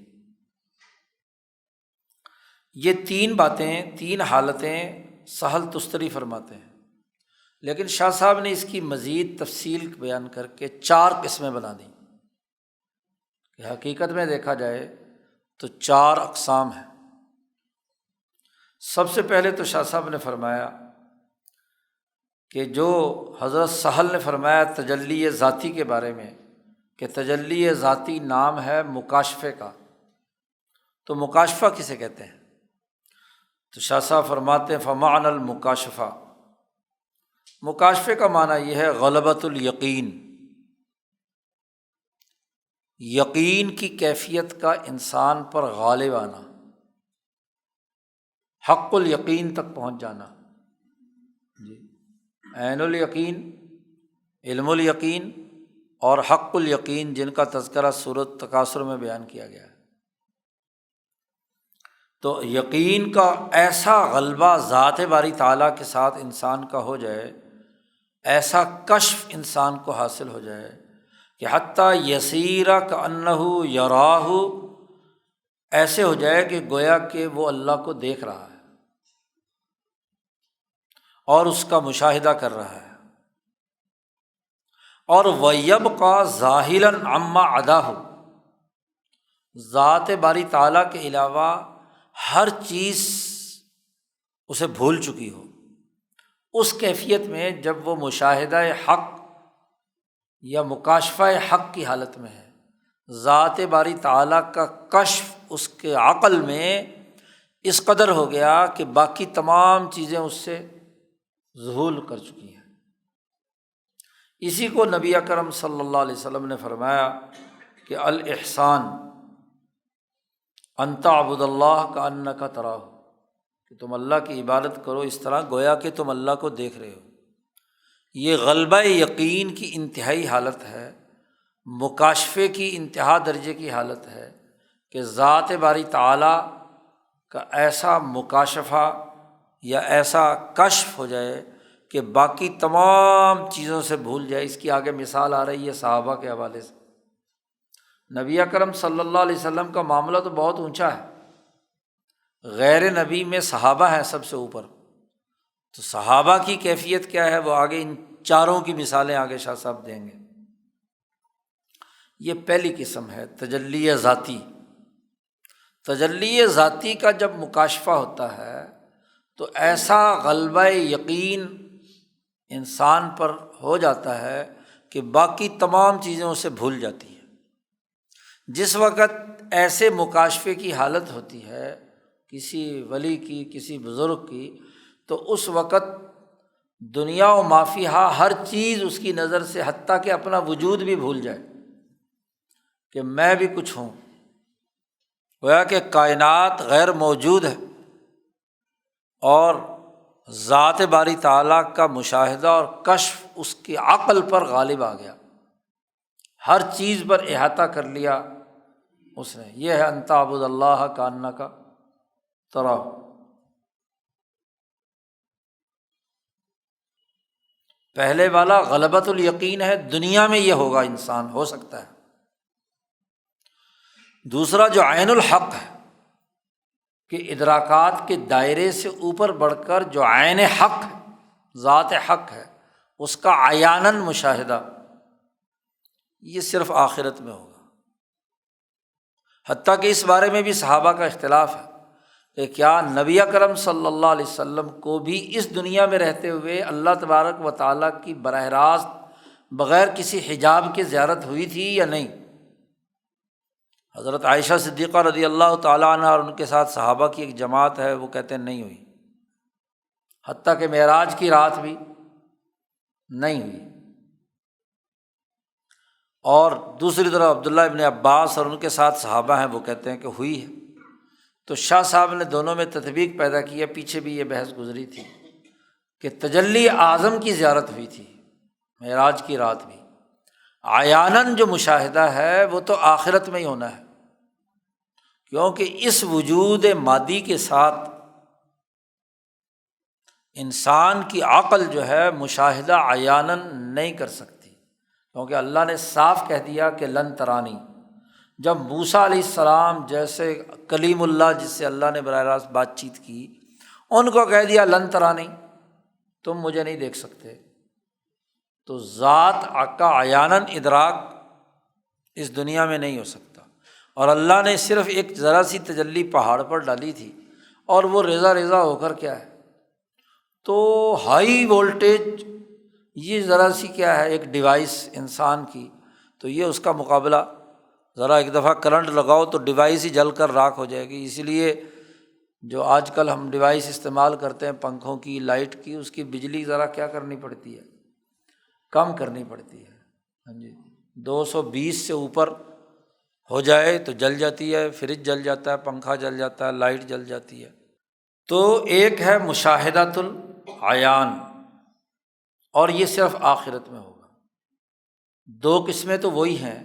S1: یہ 3 باتیں، 3 حالتیں سہل تستری فرماتے ہیں، لیکن شاہ صاحب نے اس کی مزید تفصیل بیان کر کے 4 قسمیں بنا دیں کہ حقیقت میں دیکھا جائے تو 4 اقسام ہیں۔ سب سے پہلے تو شاہ صاحب نے فرمایا کہ جو حضرت سہل نے فرمایا تجلی ذاتی کے بارے میں کہ تجلی ذاتی نام ہے مکاشفے کا، تو مکاشفہ کسے کہتے ہیں؟ تو شاہ صاحب فرماتے ہیں فمعنى المکاشفہ، مکاشفے کا معنی یہ ہے غلبۃ الیقین، یقین کی کیفیت کا انسان پر غالب آنا، حق الیقین تک پہنچ جانا۔ جی، عین الیقین، علم الیقین اور حق الیقین، جن کا تذکرہ سورۃ تکاثر میں بیان کیا گیا ہے۔ تو یقین کا ایسا غلبہ ذات باری تعالیٰ کے ساتھ انسان کا ہو جائے، ایسا کشف انسان کو حاصل ہو جائے کہ حتیٰ یسیر کأنہ یراہ، ایسے ہو جائے کہ گویا کہ وہ اللہ کو دیکھ رہا ہے اور اس کا مشاہدہ کر رہا ہے، اور وَيَبْقَى ذَاهِلًا عَمَّا عَدَاهُ، ذات باری تعالیٰ کے علاوہ ہر چیز اسے بھول چکی ہو، اس کیفیت میں جب وہ مشاہدہ حق یا مکاشفہ حق کی حالت میں ہے، ذات باری تعالیٰ کا کشف اس کے عقل میں اس قدر ہو گیا کہ باقی تمام چیزیں اس سے ذہول کر چکی ہیں۔ اسی کو نبی اکرم صلی اللہ علیہ وسلم نے فرمایا کہ الاحسان ان تعبد اللہ کأنک تراہ، کہ تم اللہ کی عبادت کرو اس طرح گویا کہ تم اللہ کو دیکھ رہے ہو۔ یہ غلبہ یقین کی انتہائی حالت ہے، مکاشفے کی انتہا درجے کی حالت ہے کہ ذات باری تعالیٰ کا ایسا مکاشفہ یا ایسا کشف ہو جائے کہ باقی تمام چیزوں سے بھول جائے۔ اس کی آگے مثال آ رہی ہے صحابہ کے حوالے سے۔ نبی اکرم صلی اللہ علیہ وسلم کا معاملہ تو بہت اونچا ہے، غیر نبی میں صحابہ ہیں سب سے اوپر، تو صحابہ کی کیفیت کیا ہے وہ آگے ان چاروں کی مثالیں آگے شاہ صاحب دیں گے۔ یہ پہلی قسم ہے تجلی ذاتی۔ تجلی ذاتی کا جب مکاشفہ ہوتا ہے تو ایسا غلبہ یقین انسان پر ہو جاتا ہے کہ باقی تمام چیزیں اسے بھول جاتی ہیں۔ جس وقت ایسے مکاشفے کی حالت ہوتی ہے کسی ولی کی، کسی بزرگ کی، تو اس وقت دنیا و ما فیہا ہر چیز اس کی نظر سے، حتیٰ کہ اپنا وجود بھی بھول جائے کہ میں بھی کچھ ہوں، گویا کہ کائنات غیر موجود ہے اور ذات باری تعالیٰ کا مشاہدہ اور کشف اس کی عقل پر غالب آ گیا، ہر چیز پر احاطہ کر لیا اس نے۔ یہ ہے ان تعبد اللہ کأنک تراہ۔ پہلے والا غلبۃ الیقین ہے، دنیا میں یہ ہوگا، انسان ہو سکتا ہے۔ دوسرا جو عین الحق ہے کہ ادراکات کے دائرے سے اوپر بڑھ کر جو عین حق ہے، ذات حق ہے، اس کا عیاناً مشاہدہ، یہ صرف آخرت میں ہوگا۔ حتیٰ کہ اس بارے میں بھی صحابہ کا اختلاف ہے کہ کیا نبی اکرم صلی اللہ علیہ وسلم کو بھی اس دنیا میں رہتے ہوئے اللہ تبارک و تعالیٰ کی براہ راست بغیر کسی حجاب کے زیارت ہوئی تھی یا نہیں؟ حضرت عائشہ صدیقہ رضی اللہ تعالیٰ عنہ اور ان کے ساتھ صحابہ کی ایک جماعت ہے، وہ کہتے ہیں نہیں ہوئی، حتیٰ کہ معراج کی رات بھی نہیں ہوئی۔ اور دوسری طرف عبداللہ ابن عباس اور ان کے ساتھ صحابہ ہیں، وہ کہتے ہیں کہ ہوئی ہے۔ تو شاہ صاحب نے دونوں میں تطبیق پیدا کی ہے، پیچھے بھی یہ بحث گزری تھی کہ تجلی اعظم کی زیارت ہوئی تھی معراج کی رات بھی، عیاناً جو مشاہدہ ہے وہ تو آخرت میں ہی ہونا ہے، کیونکہ اس وجود مادی کے ساتھ انسان کی عقل جو ہے مشاہدہ عیاناً نہیں کر سکتی، کیونکہ اللہ نے صاف کہہ دیا کہ لن ترانی۔ جب موسیٰ علیہ السلام جیسے کلیم اللہ جس سے اللہ نے براہ راست بات چیت کی، ان کو کہہ دیا لن ترانی، تم مجھے نہیں دیکھ سکتے، تو ذات کا عیاناً ادراک اس دنیا میں نہیں ہو سکتا۔ اور اللہ نے صرف ایک ذرا سی تجلی پہاڑ پر ڈالی تھی اور وہ ریزہ ریزہ ہو کر کیا ہے، تو ہائی وولٹیج، یہ ذرا سی کیا ہے ایک ڈیوائس انسان کی، تو یہ اس کا مقابلہ، ذرا ایک دفعہ کرنٹ لگاؤ تو ڈیوائس ہی جل کر راکھ ہو جائے گی۔ اسی لیے جو آج کل ہم ڈیوائس استعمال کرتے ہیں پنکھوں کی، لائٹ کی، اس کی بجلی ذرا کیا کرنی پڑتی ہے، کم کرنی پڑتی ہے۔ ہاں جی، 220 سے اوپر ہو جائے تو جل جاتی ہے، فریج جل جاتا ہے، پنکھا جل جاتا ہے، لائٹ جل جاتی ہے۔ تو ایک ہے مشاہدۃ العیان، اور یہ صرف آخرت میں ہوگا۔ دو قسمیں تو وہی ہیں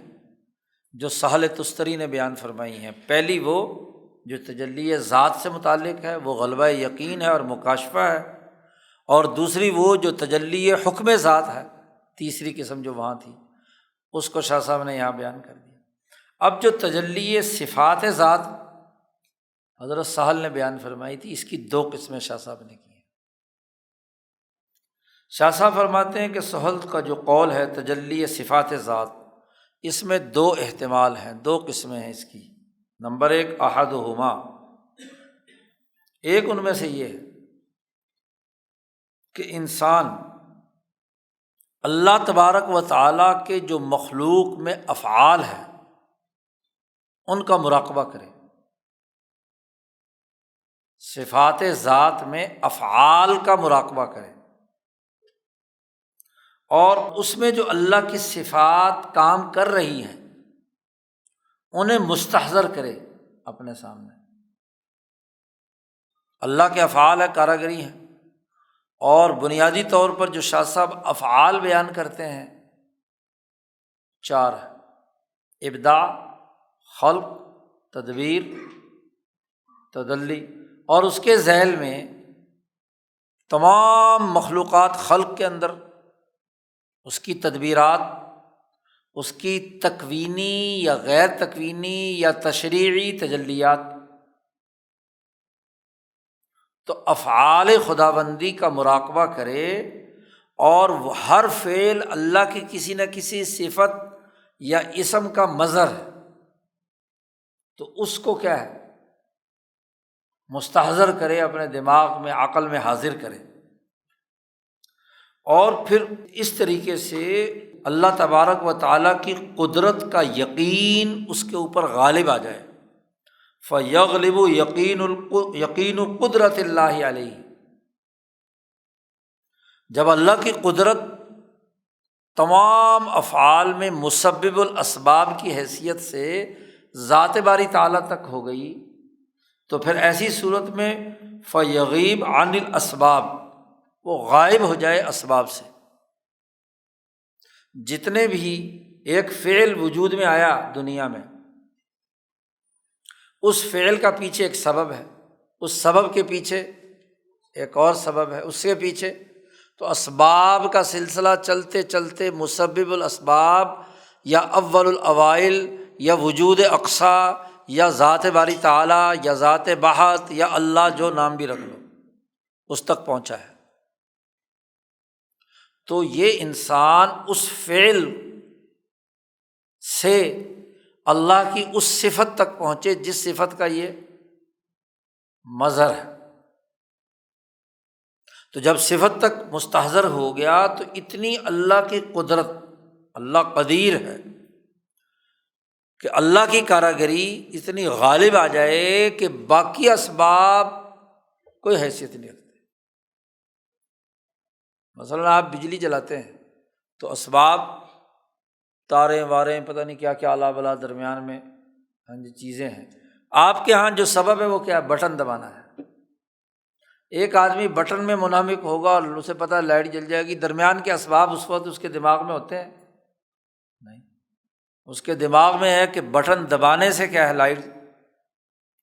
S1: جو سہل تستری نے بیان فرمائی ہیں۔ پہلی وہ جو تجلی ذات سے متعلق ہے، وہ غلبہ یقین ہے اور مکاشفہ ہے، اور دوسری وہ جو تجلی حکم ذات ہے، تیسری قسم جو وہاں تھی، اس کو شاہ صاحب نے یہاں بیان کر دیا۔ اب جو تجلی صفات ذات حضرت سہل نے بیان فرمائی تھی، اس کی دو قسمیں شاہ صاحب نے کی ہیں۔ شاہ صاحب فرماتے ہیں کہ سہل کا جو قول ہے تجلی صفات ذات، اس میں دو احتمال ہیں، دو قسمیں ہیں اس کی۔ نمبر ایک احدہما، ایک ان میں سے یہ ہے کہ انسان اللہ تبارک و تعالیٰ کے جو مخلوق میں افعال ہیں ان کا مراقبہ کرے۔ صفات ذات میں افعال کا مراقبہ کرے، اور اس میں جو اللہ کی صفات کام کر رہی ہیں انہیں مستحضر کرے اپنے سامنے۔ اللہ کے افعال ہے، کاراگری ہیں، اور بنیادی طور پر جو شاہ صاحب افعال بیان کرتے ہیں 4 ہیں: ابداع، خلق، تدبیر، تدلی، اور اس کے ذیل میں تمام مخلوقات خلق کے اندر اس کی تدبیرات، اس کی تکوینی یا غیر تکوینی یا تشریعی تجلیات۔ تو افعال خداوندی کا مراقبہ کرے، اور وہ ہر فعل اللہ کی کسی نہ کسی صفت یا اسم کا مظہر ہے، تو اس کو کیا ہے، مستحضر کرے، اپنے دماغ میں، عقل میں حاضر کرے، اور پھر اس طریقے سے اللہ تبارک و تعالیٰ کی قدرت کا یقین اس کے اوپر غالب آ جائے۔ فَيَغْلِبُ یقین قدرت اللہ علیہ۔ جب اللہ کی قدرت تمام افعال میں مسبب الاسباب کی حیثیت سے ذات باری تعالیٰ تک ہو گئی، تو پھر ایسی صورت میں فَيَغِيبُ عَنِ الْأَسْبَابِ، وہ غائب ہو جائے اسباب سے۔ جتنے بھی ایک فعل وجود میں آیا دنیا میں، اس فعل کا پیچھے ایک سبب ہے، اس سبب کے پیچھے ایک اور سبب ہے، اس کے پیچھے، تو اسباب کا سلسلہ چلتے چلتے مسبب الاسباب یا اول الاوائل یا وجود اقصا یا ذات باری تعالیٰ یا ذات بحت یا اللہ، جو نام بھی رکھ لو، اس تک پہنچا ہے۔ تو یہ انسان اس فعل سے اللہ کی اس صفت تک پہنچے جس صفت کا یہ مظہر ہے۔ تو جب صفت تک مستحضر ہو گیا تو اتنی اللہ کی قدرت، اللہ قدیر ہے کہ اللہ کی کاراگری اتنی غالب آ جائے کہ باقی اسباب کوئی حیثیت نہیں رکھتے۔ مثلاً آپ بجلی جلاتے ہیں تو اسباب، تاریں واریں، پتہ نہیں کیا کیا الا بلا درمیان میں چیزیں ہیں۔ آپ کے ہاں جو سبب ہے وہ کیا ہے؟ بٹن دبانا ہے۔ ایک آدمی بٹن میں منہمک ہوگا اور اسے پتہ ہے لائٹ جل جائے گی، درمیان کے اسباب اس وقت اس کے دماغ میں ہوتے ہیں؟ نہیں، اس کے دماغ میں ہے کہ بٹن دبانے سے کیا ہے، لائٹ،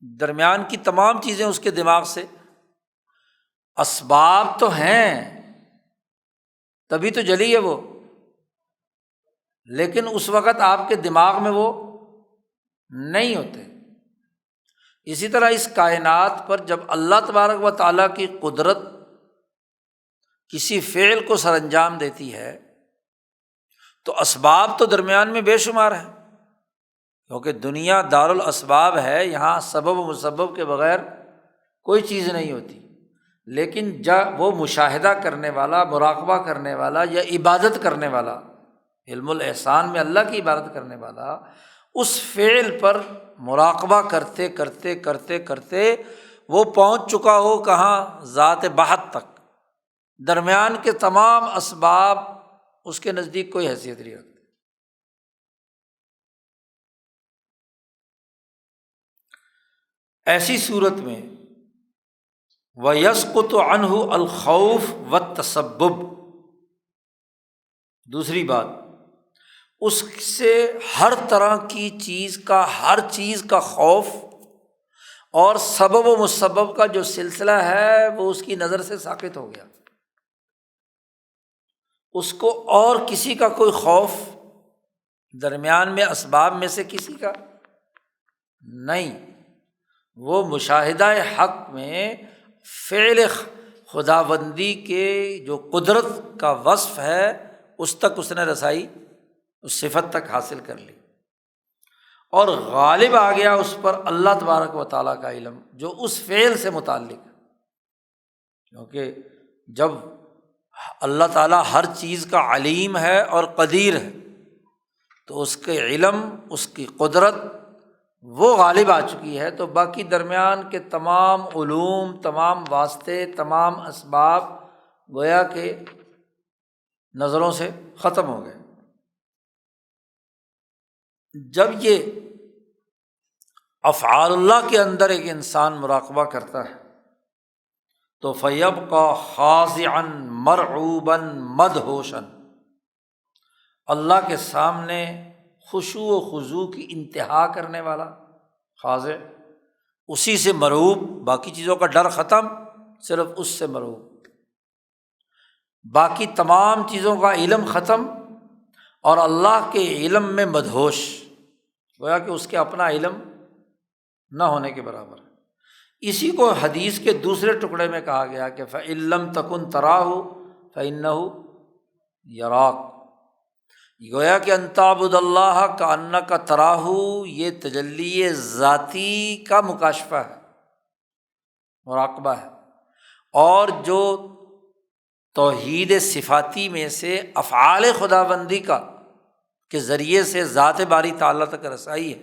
S1: درمیان کی تمام چیزیں اس کے دماغ سے، اسباب تو ہیں تبھی تو جلی ہے وہ، لیکن اس وقت آپ کے دماغ میں وہ نہیں ہوتے۔ اسی طرح اس کائنات پر جب اللہ تبارک و تعالیٰ کی قدرت کسی فعل کو سر انجام دیتی ہے تو اسباب تو درمیان میں بے شمار ہیں، کیونکہ دنیا دار الاسباب ہے، یہاں سبب و مسبب کے بغیر کوئی چیز نہیں ہوتی۔ لیکن جب وہ مشاہدہ کرنے والا، مراقبہ کرنے والا یا عبادت کرنے والا، علم الاحسان میں اللہ کی عبادت کرنے والا، اس فعل پر مراقبہ کرتے کرتے کرتے کرتے وہ پہنچ چکا ہو کہاں؟ ذات بحت تک، درمیان کے تمام اسباب اس کے نزدیک کوئی حیثیت نہیں رکھتے۔ ایسی صورت میں وَيَسْقُطُ عَنْهُ الْخَوْفُ وَالتَّسَبُّبُ، دوسری بات، اس سے ہر طرح کی چیز کا، ہر چیز کا خوف اور سبب و مسبب کا جو سلسلہ ہے وہ اس کی نظر سے ساقط ہو گیا۔ اس کو اور کسی کا کوئی خوف درمیان میں اسباب میں سے کسی کا نہیں۔ وہ مشاہدہ حق میں فعل خداوندی کے جو قدرت کا وصف ہے اس تک اس نے رسائی، اس صفت تک حاصل کر لی، اور غالب آ گیا اس پر اللہ تبارک و تعالیٰ کا علم جو اس فعل سے متعلق ہے۔ کیونکہ جب اللہ تعالیٰ ہر چیز کا علیم ہے اور قدیر ہے تو اس کے علم، اس کی قدرت وہ غالب آ چکی ہے، تو باقی درمیان کے تمام علوم، تمام واسطے، تمام اسباب گویا کہ نظروں سے ختم ہو گئے۔ جب یہ افعال اللہ کے اندر ایک انسان مراقبہ کرتا ہے تو فَيَبْقَى خَاضِعًا مَرْعُوبًا مدہوشًا، اللہ کے سامنے خشوع و خضوع کی انتہا کرنے والا، خاضع، اسی سے مرعوب، باقی چیزوں کا ڈر ختم، صرف اس سے مرعوب، باقی تمام چیزوں کا علم ختم اور اللہ کے علم میں مدہوش، گویا کہ اس کے اپنا علم نہ ہونے کے برابر ہے۔ اسی کو حدیث کے دوسرے ٹکڑے میں کہا گیا کہ فَإِن لَّمْ تَكُن تَرَاهُ فَإِنَّهُ يَرَاكَ، گویا کہ ان تعبد اللہ کأنک تراہ، یہ تجلی ذاتی کا مکاشفہ ہے، مراقبہ ہے۔ اور جو توحید صفاتی میں سے افعال خداوندی کا کے ذریعے سے ذات باری تعالیٰ تک رسائی ہے،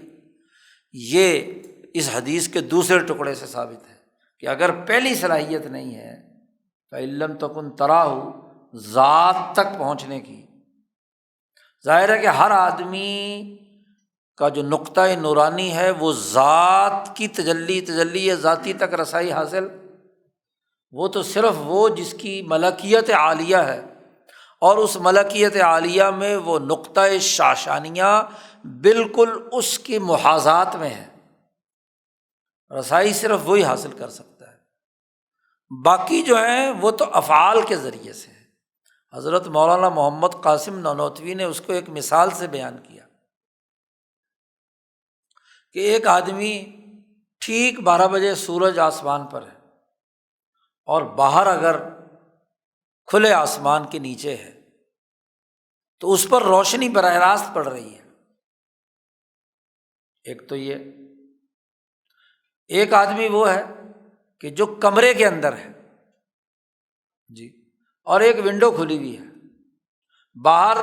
S1: یہ اس حدیث کے دوسرے ٹکڑے سے ثابت ہے کہ اگر پہلی صلاحیت نہیں ہے فَإِن لَّمْ تَكُن تَرَاهُ، ذات تک پہنچنے کی، ظاہر ہے کہ ہر آدمی کا جو نقطہ نورانی ہے وہ ذات کی تجلی ذاتی تک رسائی حاصل، وہ تو صرف وہ جس کی ملکیت عالیہ ہے، اور اس ملکیت عالیہ میں وہ نقطہ شاشانیہ بالکل اس کی محاذات میں ہے، رسائی صرف وہی حاصل کر سکتا ہے، باقی جو ہیں وہ تو افعال کے ذریعے سے ہے۔ حضرت مولانا محمد قاسم نانوتوی نے اس کو ایک مثال سے بیان کیا کہ ایک آدمی ٹھیک 12 بجے سورج آسمان پر ہے اور باہر اگر کھلے آسمان کے نیچے ہے تو اس پر روشنی براہ راست پڑ رہی ہے، ایک تو یہ۔ ایک آدمی وہ ہے کہ جو کمرے کے اندر ہے جی، اور ایک ونڈو کھلی ہوئی ہے، باہر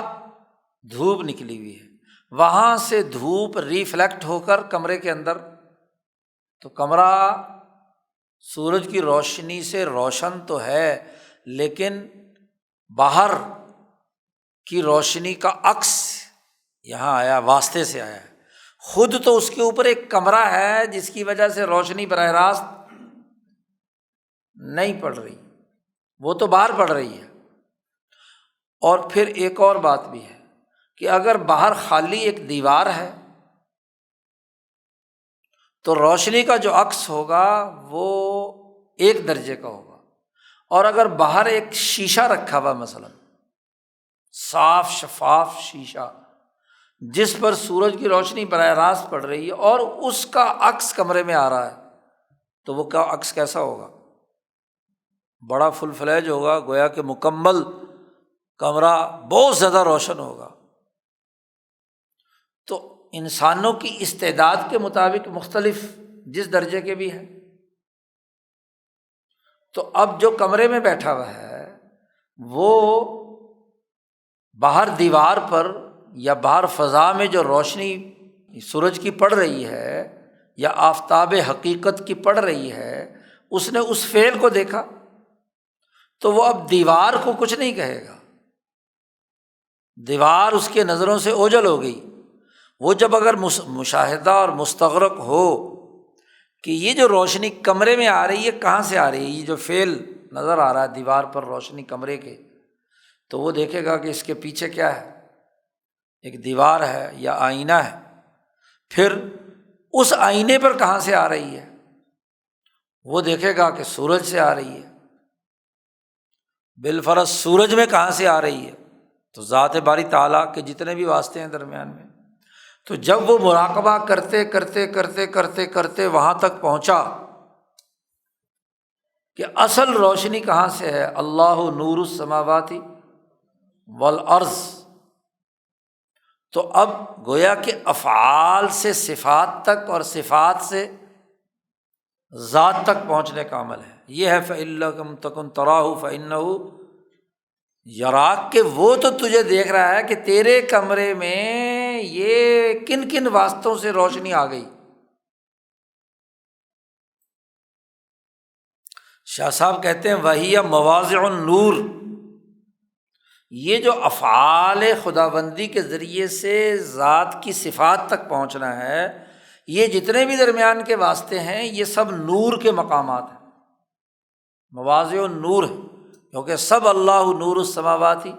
S1: دھوپ نکلی ہوئی ہے، وہاں سے دھوپ ریفلیکٹ ہو کر کمرے کے اندر، تو کمرہ سورج کی روشنی سے روشن تو ہے لیکن باہر کی روشنی کا عکس یہاں آیا، واسطے سے آیا ہے، خود تو اس کے اوپر ایک کمرہ ہے جس کی وجہ سے روشنی براہ راست نہیں پڑ رہی، وہ تو باہر پڑ رہی ہے۔ اور پھر ایک اور بات بھی ہے کہ اگر باہر خالی ایک دیوار ہے تو روشنی کا جو عکس ہوگا وہ ایک درجے کا ہوگا، اور اگر باہر ایک شیشہ رکھا ہوا، مثلا صاف شفاف شیشہ جس پر سورج کی روشنی براہ راست پڑ رہی ہے اور اس کا عکس کمرے میں آ رہا ہے، تو وہ کا عکس کیسا ہوگا؟ بڑا فل فلیج ہوگا، گویا کہ مکمل کمرہ بہت زیادہ روشن ہوگا۔ تو انسانوں کی استعداد کے مطابق مختلف جس درجے کے بھی ہیں، تو اب جو کمرے میں بیٹھا ہوا ہے وہ باہر دیوار پر یا باہر فضا میں جو روشنی سورج کی پڑ رہی ہے یا آفتاب حقیقت کی پڑ رہی ہے، اس نے اس فعل کو دیکھا تو وہ اب دیوار کو کچھ نہیں کہے گا، دیوار اس کے نظروں سے اوجھل ہو گئی۔ وہ جب اگر مشاہدہ اور مستغرق ہو کہ یہ جو روشنی کمرے میں آ رہی ہے کہاں سے آ رہی ہے، یہ جو فعل نظر آ رہا ہے دیوار پر روشنی کمرے کے، تو وہ دیکھے گا کہ اس کے پیچھے کیا ہے، ایک دیوار ہے یا آئینہ ہے۔ پھر اس آئینے پر کہاں سے آ رہی ہے، وہ دیکھے گا کہ سورج سے آ رہی ہے۔ بالفرض سورج میں کہاں سے آ رہی ہے، تو ذات باری تعالیٰ کے جتنے بھی واسطے ہیں درمیان میں۔ تو جب وہ مراقبہ کرتے کرتے کرتے کرتے کرتے وہاں تک پہنچا کہ اصل روشنی کہاں سے ہے، اللہ نور السماوات والارض، تو اب گویا کہ افعال سے صفات تک اور صفات سے ذات تک پہنچنے کا عمل ہے۔ یہ ہے فَإِن لَّمْ تَكُن تَرَاهُ فَإِنَّهُ یراک، کہ وہ تو تجھے دیکھ رہا ہے کہ تیرے کمرے میں یہ کن کن واسطوں سے روشنی آ گئی، شاہ صاحب کہتے ہیں وہی مواضع النور، یہ جو افعال خداوندی کے ذریعے سے ذات کی صفات تک پہنچنا ہے، یہ جتنے بھی درمیان کے واسطے ہیں یہ سب نور کے مقامات ہیں، مواضع النور ہے، کیونکہ سب اللہ نور السماوات ہی،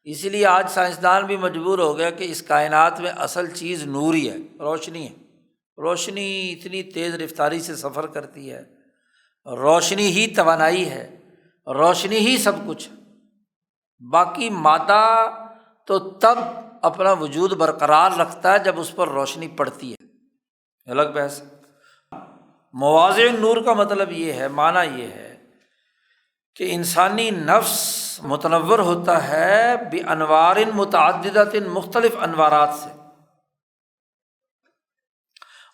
S1: اسی لیے آج سائنسدان بھی مجبور ہو گیا کہ اس کائنات میں اصل چیز نور ہی ہے، روشنی ہے۔ روشنی اتنی تیز رفتاری سے سفر کرتی ہے، روشنی ہی توانائی ہے، روشنی ہی سب کچھ ہے، باقی مادہ تو تب اپنا وجود برقرار رکھتا ہے جب اس پر روشنی پڑتی ہے، الگ بحث۔ مواضع نور کا مطلب یہ ہے، معنی یہ ہے کہ انسانی نفس متنور ہوتا ہے بانوار متعددۃ، مختلف انوارات سے،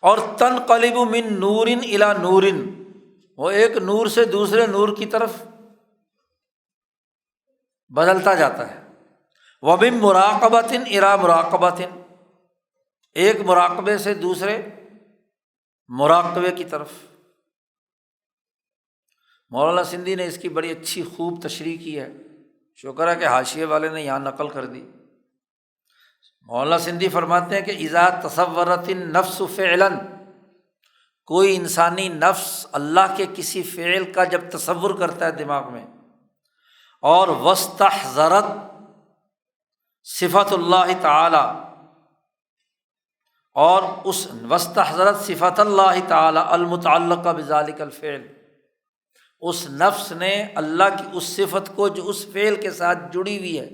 S1: اور تنقلب من نور الی نور، وہ ایک نور سے دوسرے نور کی طرف بدلتا جاتا ہے، ومن مراقبۃ الی مراقبۃ، ایک مراقبے سے دوسرے مراقبے کی طرف۔ مولانا سندھی نے اس کی بڑی اچھی خوب تشریح کی ہے، شکر ہے کہ حاشیے والے نے یہاں نقل کر دی۔ مولانا سندھی فرماتے ہیں کہ اذا تصورت النفس فعلا، کوئی انسانی نفس اللہ کے کسی فعل کا جب تصور کرتا ہے دماغ میں، اور واستحضرت صفت اللہ تعالی، اور اس واستحضرت صفت اللہ تعالی المتعلقہ بذلک الفعل، اس نفس نے اللہ کی اس صفت کو جو اس فعل کے ساتھ جڑی ہوئی ہے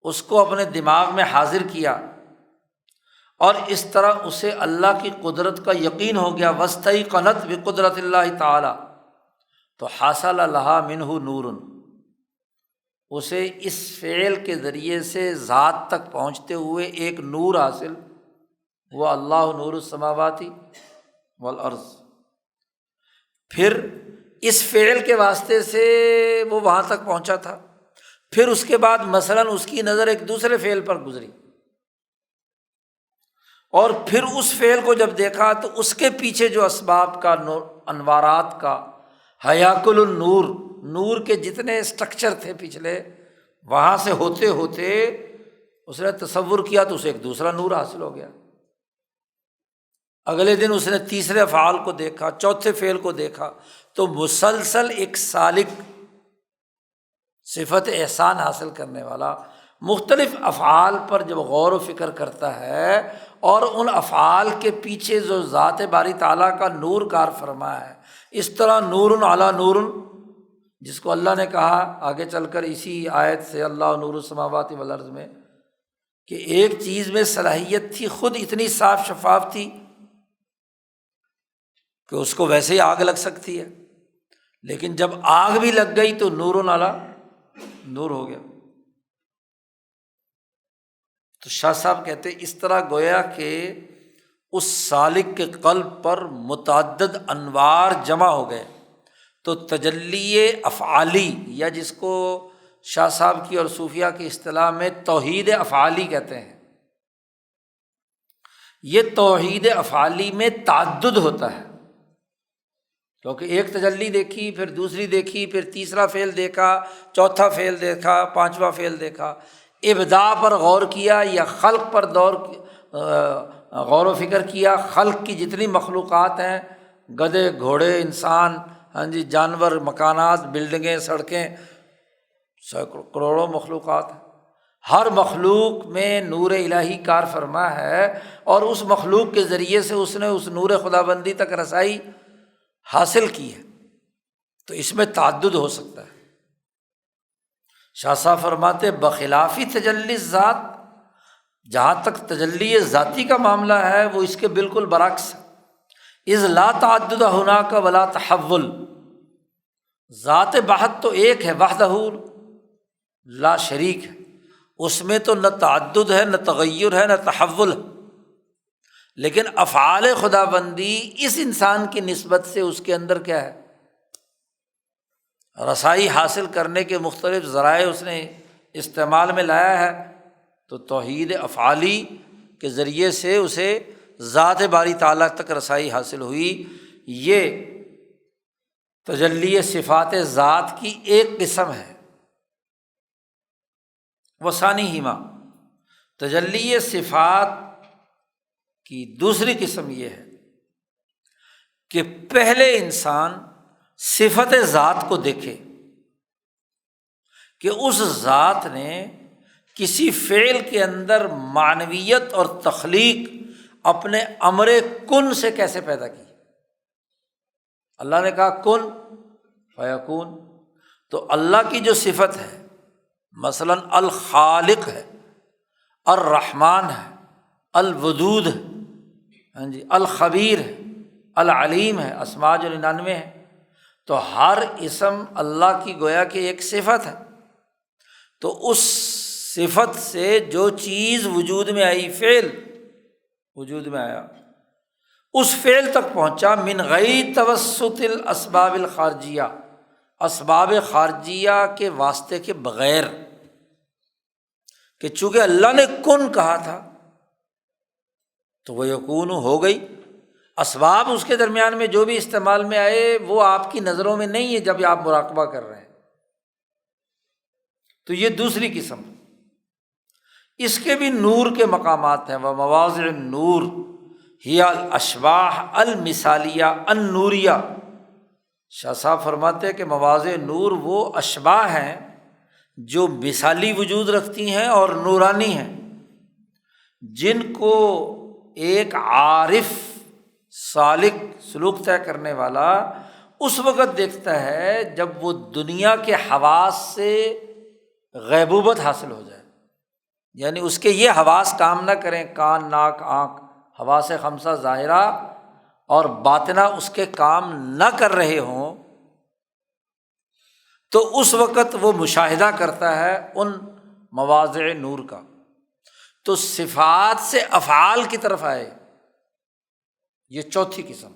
S1: اس کو اپنے دماغ میں حاضر کیا، اور اس طرح اسے اللہ کی قدرت کا یقین ہو گیا، واستیقنت بقدرت اللہ تعالی، تو حاصل لہا منہ نور، اسے اس فعل کے ذریعے سے ذات تک پہنچتے ہوئے ایک نور حاصل ہوا، اللہ نور السماوات والارض۔ پھر اس فعل کے واسطے سے وہ وہاں تک پہنچا تھا، پھر اس کے بعد مثلاً اس کی نظر ایک دوسرے فعل پر گزری، اور پھر اس فعل کو جب دیکھا تو اس کے پیچھے جو اسباب کا انوارات کا حیاکل النور، نور کے جتنے اسٹرکچر تھے پچھلے، وہاں سے ہوتے ہوتے اس نے تصور کیا تو اسے ایک دوسرا نور حاصل ہو گیا۔ اگلے دن اس نے تیسرے افعال کو دیکھا، چوتھے فعل کو دیکھا، تو مسلسل ایک سالک، صفت احسان حاصل کرنے والا، مختلف افعال پر جب غور و فکر کرتا ہے اور ان افعال کے پیچھے جو ذات باری تعالیٰ کا نور کار فرما ہے، اس طرح نور علی نور، جس کو اللہ نے کہا آگے چل کر اسی آیت سے اللہ نور السماوات والارض میں، کہ ایک چیز میں صلاحیت تھی، خود اتنی صاف شفاف تھی کہ اس کو ویسے ہی آگ لگ سکتی ہے، لیکن جب آگ بھی لگ گئی تو نور علی نور ہو گیا۔ تو شاہ صاحب کہتے ہیں اس طرح گویا کہ اس سالک کے قلب پر متعدد انوار جمع ہو گئے، تو تجلی افعالی، یا جس کو شاہ صاحب کی اور صوفیہ کی اصطلاح میں توحید افعالی کہتے ہیں، یہ توحید افعالی میں تعدد ہوتا ہے، کیونکہ ایک تجلی دیکھی، پھر دوسری دیکھی، پھر تیسرا فعل دیکھا، چوتھا فعل دیکھا، پانچواں فعل دیکھا، ابداع پر غور کیا یا خلق پر غور و فکر کیا، خلق کی جتنی مخلوقات ہیں، گدھے، گھوڑے، انسان، ہاں جی، جانور، مکانات، بلڈنگیں، سڑکیں، سینکڑوں کروڑوں مخلوقات ہیں، ہر مخلوق میں نور الہی کار فرما ہے، اور اس مخلوق کے ذریعے سے اس نے اس نور خداوندی تک رسائی حاصل کی ہے، تو اس میں تعدد ہو سکتا ہے۔ شاہ صاحب فرماتے بخلافی تجلی ذات، جہاں تک تجلی ذاتی کا معاملہ ہے وہ اس کے بالکل برعکس ہے، اذ لا تعدد ہناک ولا تحول، ذات بحت تو ایک ہے، وحدہ لا شریک ہے، اس میں تو نہ تعدد ہے، نہ تغیر ہے، نہ تحول ہے، لیکن افعال خداوندی اس انسان کی نسبت سے اس کے اندر کیا ہے، رسائی حاصل کرنے کے مختلف ذرائع اس نے استعمال میں لایا ہے، تو توحید افعالی کے ذریعے سے اسے ذات باری تعالیٰ تک رسائی حاصل ہوئی۔ یہ تجلی صفات ذات کی ایک قسم ہے، وثانیہما، تجلی صفات کی دوسری قسم یہ ہے کہ پہلے انسان صفت ذات کو دیکھے کہ اس ذات نے کسی فعل کے اندر معنویت اور تخلیق اپنے امر کن سے کیسے پیدا کی۔ اللہ نے کہا کن فیکون، تو اللہ کی جو صفت ہے مثلاً الخالق ہے، الرحمن ہے، الودود ہے، ہاں جی، الخبیر ہے، العلیم ہے، اسماء جو 99 ہے، تو ہر اسم اللہ کی گویا کہ ایک صفت ہے۔ تو اس صفت سے جو چیز وجود میں آئی، فعل وجود میں آیا، اس فعل تک پہنچا من غیر توسط الاسباب الخارجیہ، اسباب خارجیہ کے واسطے کے بغیر، کہ چونکہ اللہ نے کن کہا تھا تو وہ یکون ہو گئی۔ اسباب اس کے درمیان میں جو بھی استعمال میں آئے وہ آپ کی نظروں میں نہیں ہے جب آپ مراقبہ کر رہے ہیں، تو یہ دوسری قسم۔ اس کے بھی نور کے مقامات ہیں، وہ مواضع النور ہی الاشباح المثالیہ النوریہ۔ شاہ صاحب فرماتے ہیں کہ مواضع نور وہ اشباح ہیں جو مثالی وجود رکھتی ہیں اور نورانی ہیں، جن کو ایک عارف سالک سلوک طے کرنے والا اس وقت دیکھتا ہے جب وہ دنیا کے حواس سے غیبوبت حاصل ہو جائے، یعنی اس کے یہ حواس کام نہ کریں، کان، ناک، آنکھ، حواس خمسہ ظاہرہ اور باطنہ اس کے کام نہ کر رہے ہوں، تو اس وقت وہ مشاہدہ کرتا ہے ان مواضع نور کا۔ تو صفات سے افعال کی طرف آئے، یہ چوتھی قسم۔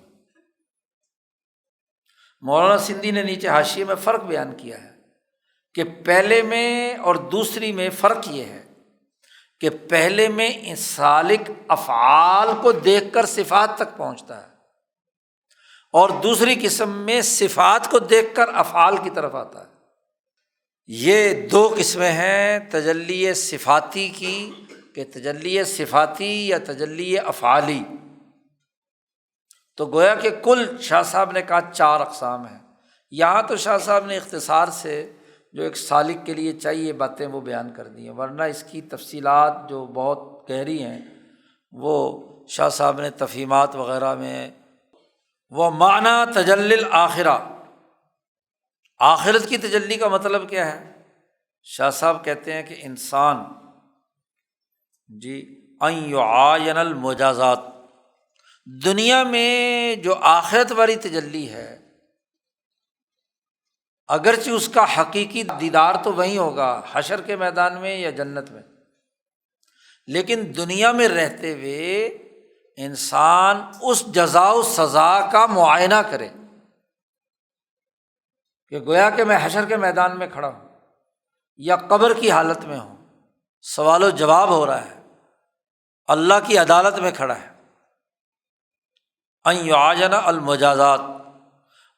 S1: مولانا سندھی نے نیچے حاشیے میں فرق بیان کیا ہے کہ پہلے میں اور دوسری میں فرق یہ ہے کہ پہلے میں سالک افعال کو دیکھ کر صفات تک پہنچتا ہے، اور دوسری قسم میں صفات کو دیکھ کر افعال کی طرف آتا ہے۔ یہ دو قسمیں ہیں تجلی صفاتی کی، کہ تجلی صفاتی یا تجلی افعالی۔ تو گویا کہ کل شاہ صاحب نے کہا 4 اقسام ہیں، یہاں تو شاہ صاحب نے اختصار سے جو ایک سالک کے لیے چاہیے باتیں وہ بیان کر دی ہیں، ورنہ اس کی تفصیلات جو بہت گہری ہیں وہ شاہ صاحب نے تفہیمات وغیرہ میں۔ وہ معنی تجلی الآخرہ، آخرت کی تجلی کا مطلب کیا ہے؟ شاہ صاحب کہتے ہیں کہ انسان ان یعاین المجازات، دنیا میں جو آخرت والی تجلی ہے اگرچہ اس کا حقیقی دیدار تو وہیں ہوگا حشر کے میدان میں یا جنت میں، لیکن دنیا میں رہتے ہوئے انسان اس جزا و سزا کا معائنہ کرے کہ گویا کہ میں حشر کے میدان میں کھڑا ہوں یا قبر کی حالت میں ہوں، سوال و جواب ہو رہا ہے، اللہ کی عدالت میں کھڑا ہے۔ ان یعاین المجازات،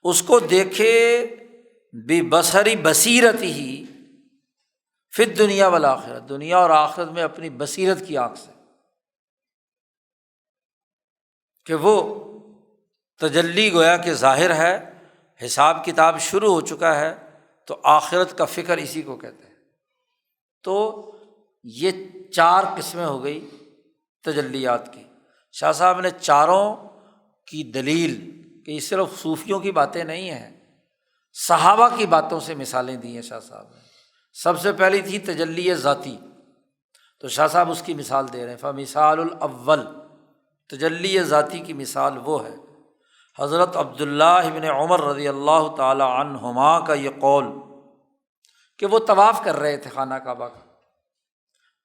S1: اس کو دیکھے ببصری بصیرتہ فی الدنیا والآخرہ، دنیا اور آخرت میں اپنی بصیرت کی آنکھ سے، کہ وہ تجلی گویا کہ ظاہر ہے، حساب کتاب شروع ہو چکا ہے، تو آخرت کا فکر اسی کو کہتے ہیں۔ تو یہ 4 قسمیں ہو گئی تجلیات کی۔ شاہ صاحب نے چاروں کی دلیل، کہ یہ صرف صوفیوں کی باتیں نہیں ہیں، صحابہ کی باتوں سے مثالیں دی ہیں شاہ صاحب نے۔ سب سے پہلی تھی تجلی ذاتی، تو شاہ صاحب اس کی مثال دے رہے ہیں، فمثال الاول، تجلی ذاتی کی مثال وہ ہے حضرت عبداللہ بن عمر رضی اللہ تعالی عنہما کا یہ قول کہ وہ طواف کر رہے تھے خانہ کعبہ کا،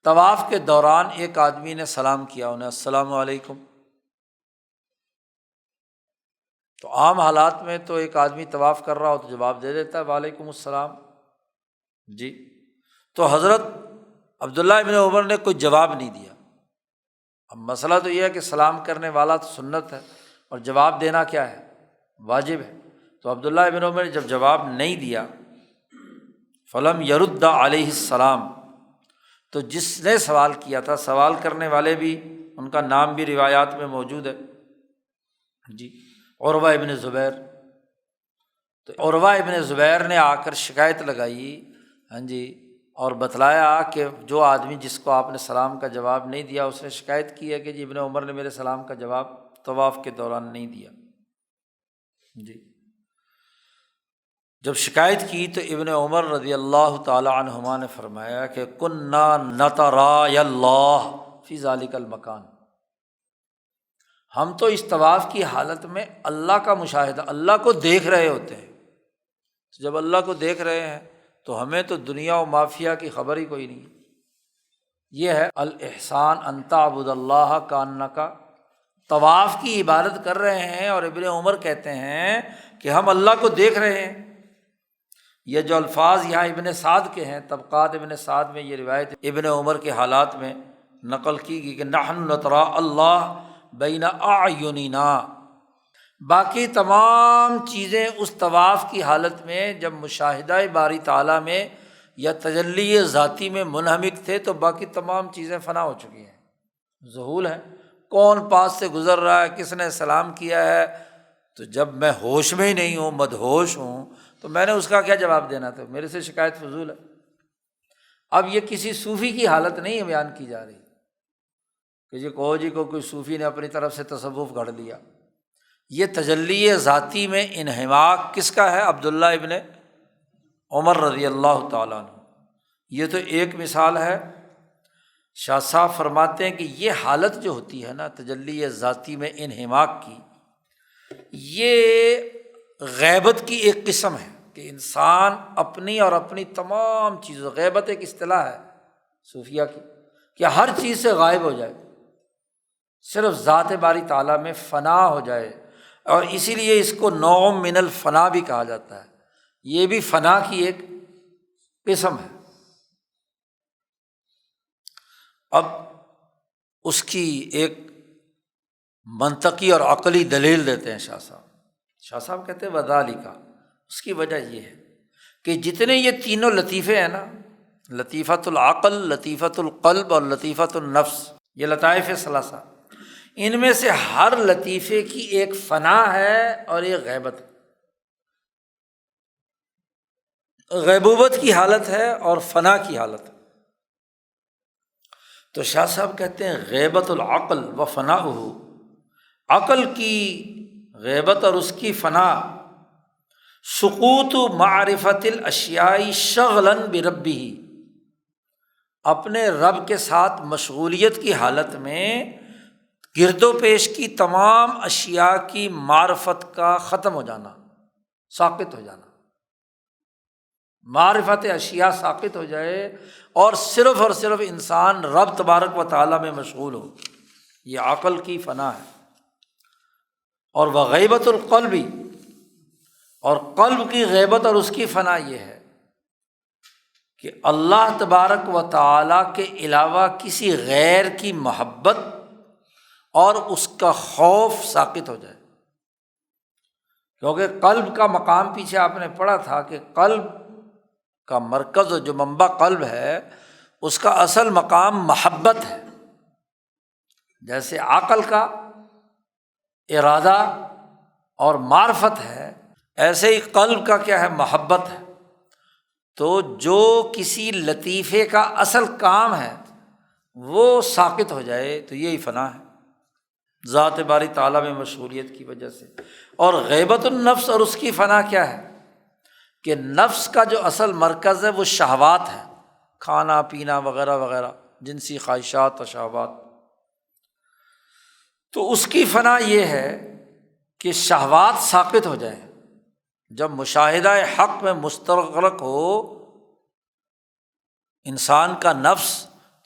S1: طواف کے دوران ایک آدمی نے سلام کیا انہیں، السلام علیکم۔ تو عام حالات میں تو ایک آدمی طواف کر رہا ہو تو جواب دے دیتا ہے وعلیکم السلام جی، تو حضرت عبداللہ ابن عمر نے کوئی جواب نہیں دیا۔ اب مسئلہ تو یہ ہے کہ سلام کرنے والا تو سنت ہے اور جواب دینا کیا ہے؟ واجب ہے۔ تو عبداللہ ابن عمر نے جب جواب نہیں دیا، فلم یرد علیہ السلام، تو جس نے سوال کیا تھا، سوال کرنے والے بھی ان کا نام بھی روایات میں موجود ہے جی، عروہ ابن زبیر، تو عروہ ابن زبیر نے آ کر شکایت لگائی ہاں جی، اور بتلایا کہ جو آدمی جس کو آپ نے سلام کا جواب نہیں دیا، اس نے شکایت کی ہے کہ جی ابن عمر نے میرے سلام کا جواب طواف کے دوران نہیں دیا جی۔ جب شکایت کی تو ابن عمر رضی اللہ تعالی عنہما نے فرمایا کہ کننا نتراءی اللہ فی ذلک المکان، ہم تو اس طواف کی حالت میں اللہ کا مشاہدہ، اللہ کو دیکھ رہے ہوتے ہیں، جب اللہ کو دیکھ رہے ہیں تو ہمیں تو دنیا و مافیا کی خبر ہی کوئی نہیں۔ یہ ہے الاحسان ان تعبد اللہ کانک، طواف کی عبادت کر رہے ہیں اور ابن عمر کہتے ہیں کہ ہم اللہ کو دیکھ رہے ہیں۔ یہ جو الفاظ یہاں ابن سعد کے ہیں، طبقات ابن سعد میں یہ روایت ابن عمر کے حالات میں نقل کی گئی کہ نحن نتراء اللہ بین اعیننا، باقی تمام چیزیں اس طواف کی حالت میں جب مشاہدہ باری تعالیٰ میں یا تجلی ذاتی میں منہمک تھے تو باقی تمام چیزیں فنا ہو چکی ہیں، ذہول ہیں، کون پاس سے گزر رہا ہے، کس نے سلام کیا ہے، تو جب میں ہوش میں ہی نہیں ہوں، مدہوش ہوں، تو میں نے اس کا کیا جواب دینا تھا، میرے سے شکایت فضول ہے۔ اب یہ کسی صوفی کی حالت نہیں بیان کی جا رہی کہ جی کہو جی کوئی صوفی نے اپنی طرف سے تصوف گھڑ لیا، یہ تجلی ذاتی میں انہماک کس کا ہے؟ عبداللہ ابن عمر رضی اللہ تعالیٰ عنہ۔ یہ تو ایک مثال ہے۔ شاہ صاحب فرماتے ہیں کہ یہ حالت جو ہوتی ہے نا تجلی ذاتی میں انہماک کی، یہ غیبت کی ایک قسم ہے کہ انسان اپنی اور اپنی تمام چیزوں، غیبت ایک اصطلاح ہے صوفیہ کی کہ ہر چیز سے غائب ہو جائے، صرف ذات باری تعالیٰ میں فنا ہو جائے، اور اسی لیے اس کو نوع من الفنا بھی کہا جاتا ہے، یہ بھی فنا کی ایک قسم ہے۔ اب اس کی ایک منطقی اور عقلی دلیل دیتے ہیں شاہ صاحب کہتے ہیں وذالک، اس کی وجہ یہ ہے کہ جتنے یہ تینوں لطیفے ہیں نا، لطیفۃ العقل، لطیفۃ القلب اور لطیفۃ النفس، یہ لطائف ثلاثہ، ان میں سے ہر لطیفے کی ایک فنا ہے اور ایک غیبت ہے، غیبوبت کی حالت ہے اور فنا کی حالت ہے۔ تو شاہ صاحب کہتے ہیں غیبت العقل و فناؤہ، عقل کی غیبت اور اس کی فنا، سقوط معرفت الاشیاء شغلا بربہ، اپنے رب کے ساتھ مشغولیت کی حالت میں گرد و پیش کی تمام اشیاء کی معرفت کا ختم ہو جانا، ساقط ہو جانا، معرفت اشیاء ساقط ہو جائے اور صرف انسان رب تبارک و تعالیٰ میں مشغول ہو، یہ عقل کی فنا ہے۔ اور وغیبت القلب، اور قلب کی غیبت اور اس کی فنا یہ ہے کہ اللہ تبارک و تعالیٰ کے علاوہ کسی غیر کی محبت اور اس کا خوف ساقط ہو جائے، کیونکہ قلب کا مقام پیچھے آپ نے پڑھا تھا کہ قلب کا مرکز جو منبع قلب ہے اس کا اصل مقام محبت ہے، جیسے عقل کا ارادہ اور معرفت ہے، ایسے ہی قلب کا کیا ہے؟ محبت ہے۔ تو جو کسی لطیفے کا اصل کام ہے وہ ساقط ہو جائے تو یہی فنا ہے، ذات باری تعالیٰ میں مشغولیت کی وجہ سے۔ اور غیبت النفس، اور اس کی فنا کیا ہے کہ نفس کا جو اصل مرکز ہے وہ شہوات ہے، کھانا پینا وغیرہ وغیرہ، جنسی خواہشات و شہوات، تو اس کی فنا یہ ہے کہ شہوات ساقط ہو جائیں۔ جب مشاہدہ حق میں مستغرق ہو انسان کا نفس،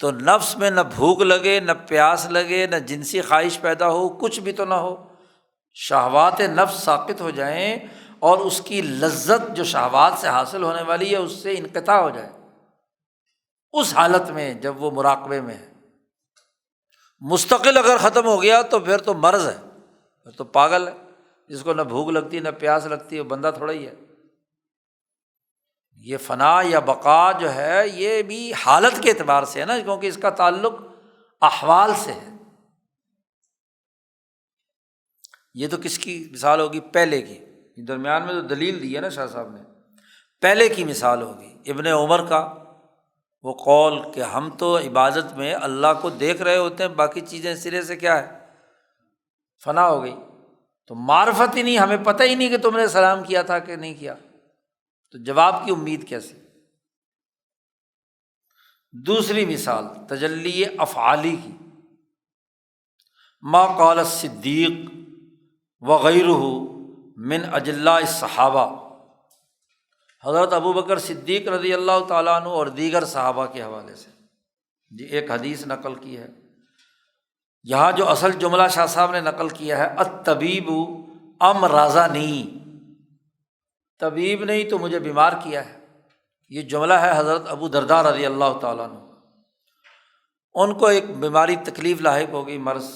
S1: تو نفس میں نہ بھوک لگے، نہ پیاس لگے، نہ جنسی خواہش پیدا ہو، کچھ بھی تو نہ ہو، شہوات نفس ساقط ہو جائیں اور اس کی لذت جو شہوات سے حاصل ہونے والی ہے اس سے انقطاع ہو جائے، اس حالت میں جب وہ مراقبے میں ہے۔ مستقل اگر ختم ہو گیا تو پھر تو مرض ہے، پھر تو پاگل ہے، جس کو نہ بھوک لگتی نہ پیاس لگتی، وہ بندہ تھوڑا ہی ہے۔ یہ فنا یا بقا جو ہے یہ بھی حالت کے اعتبار سے ہے نا، کیونکہ اس کا تعلق احوال سے ہے۔ یہ تو کس کی مثال ہوگی؟ پہلے کی، درمیان میں تو دلیل دی ہے نا شاہ صاحب نے، پہلے کی مثال ہوگی ابن عمر کا وہ قول کہ ہم تو عبادت میں اللہ کو دیکھ رہے ہوتے ہیں، باقی چیزیں سرے سے کیا ہے، فنا ہو گئی، تو معرفت ہی نہیں، ہمیں پتہ ہی نہیں کہ تم نے سلام کیا تھا کہ نہیں کیا، تو جواب کی امید کیسے؟ دوسری مثال تجلی افعالی کی، ما قال الصدیق وغیرہ من اجلاء الصحابہ، حضرت ابوبکر صدیق رضی اللہ تعالیٰ عنہ اور دیگر صحابہ کے حوالے سے جی ایک حدیث نقل کی ہے۔ یہاں جو اصل جملہ شاہ صاحب نے نقل کیا ہے، الطبیب امرضنی، طبیب نے ہی تو مجھے بیمار کیا ہے، یہ جملہ ہے حضرت ابو درداء رضی اللہ تعالیٰ عنہ۔ ان کو ایک بیماری تکلیف لاحق ہو گئی، مرض،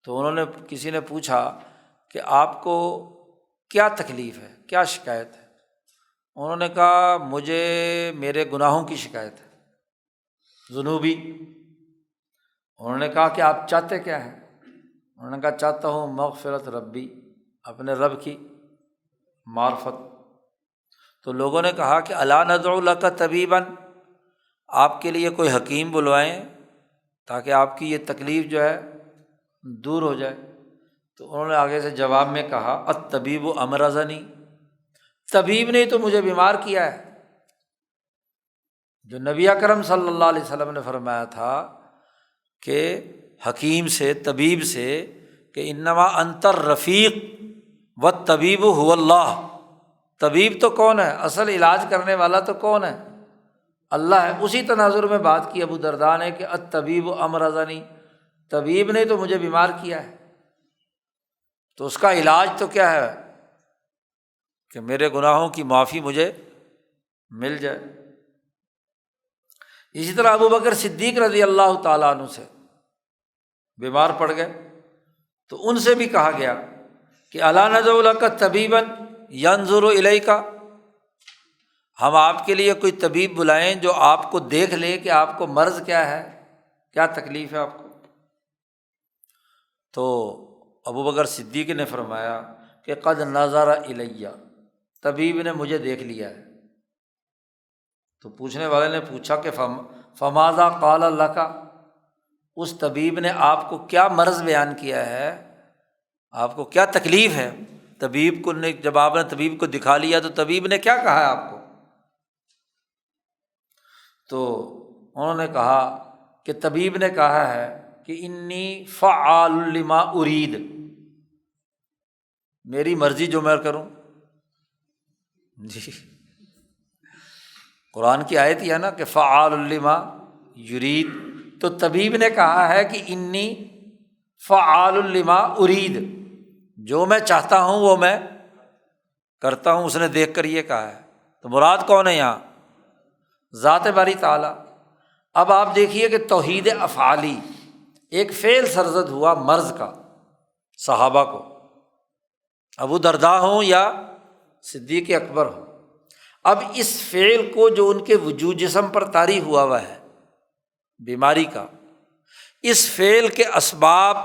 S1: تو انہوں نے کسی نے پوچھا کہ آپ کو کیا تکلیف ہے، کیا شکایت ہے؟ انہوں نے کہا مجھے میرے گناہوں کی شکایت ہے، ذنوبی۔ انہوں نے کہا کہ آپ چاہتے کیا ہیں؟ انہوں نے کہا چاہتا ہوں مغفرت ربی، اپنے رب کی معرفت۔ تو لوگوں نے کہا کہ الا ندعو لک طبیبا، آپ کے لیے کوئی حکیم بلوائیں تاکہ آپ کی یہ تکلیف جو ہے دور ہو جائے۔ تو انہوں نے آگے سے جواب میں کہا الطبیب امرضنی، طبیب نے تو مجھے بیمار کیا ہے۔ جو نبی اکرم صلی اللہ علیہ وسلم نے فرمایا تھا کہ حکیم سے، طبیب سے، کہ انما انت الرفیق والطبیب هو اللہ، طبیب تو کون ہے؟ اصل علاج کرنے والا تو کون ہے؟ اللہ ہے۔ اسی تناظر میں بات کی ابو درداء نے کہ الطبیب امرضنی، طبیب نے تو مجھے بیمار کیا ہے، تو اس کا علاج تو کیا ہے کہ میرے گناہوں کی معافی مجھے مل جائے۔ اسی طرح ابو بکر صدیق رضی اللہ تعالیٰ عنہ سے بیمار پڑ گئے تو ان سے بھی کہا گیا کہ الا ندعو لک طبیبا ینظر الیک، ہم آپ کے لیے کوئی طبیب بلائیں جو آپ کو دیکھ لے کہ آپ کو مرض کیا ہے، کیا تکلیف ہے آپ کو۔ تو ابو بکر صدیق نے فرمایا کہ قد نظر الیہ، طبیب نے مجھے دیکھ لیا ہے۔ تو پوچھنے والے نے پوچھا کہ فماذا قال لک، اس طبیب نے آپ کو کیا مرض بیان کیا ہے، آپ کو کیا تکلیف ہے؟ طبیب کو نے جب آپ نے طبیب کو دکھا لیا تو طبیب نے کیا کہا ہے آپ کو؟ تو انہوں نے کہا کہ طبیب نے کہا ہے کہ انی فعال لما ارید، میری مرضی جو میں کروں۔ جی قرآن کی آیت ہی ہے نا کہ فعال لما یرید، تو طبیب نے کہا ہے کہ انی فعال لما ارید، جو میں چاہتا ہوں وہ میں کرتا ہوں، اس نے دیکھ کر یہ کہا ہے۔ تو مراد کون ہے یہاں؟ ذات باری تعالیٰ۔ اب آپ دیکھیے کہ توحید افعالی، ایک فعل سرزد ہوا مرض کا صحابہ کو، ابو درداء ہوں یا صدیق اکبر ہوں۔ اب اس فعل کو جو ان کے وجود جسم پر طاری ہوا ہے بیماری کا، اس فعل کے اسباب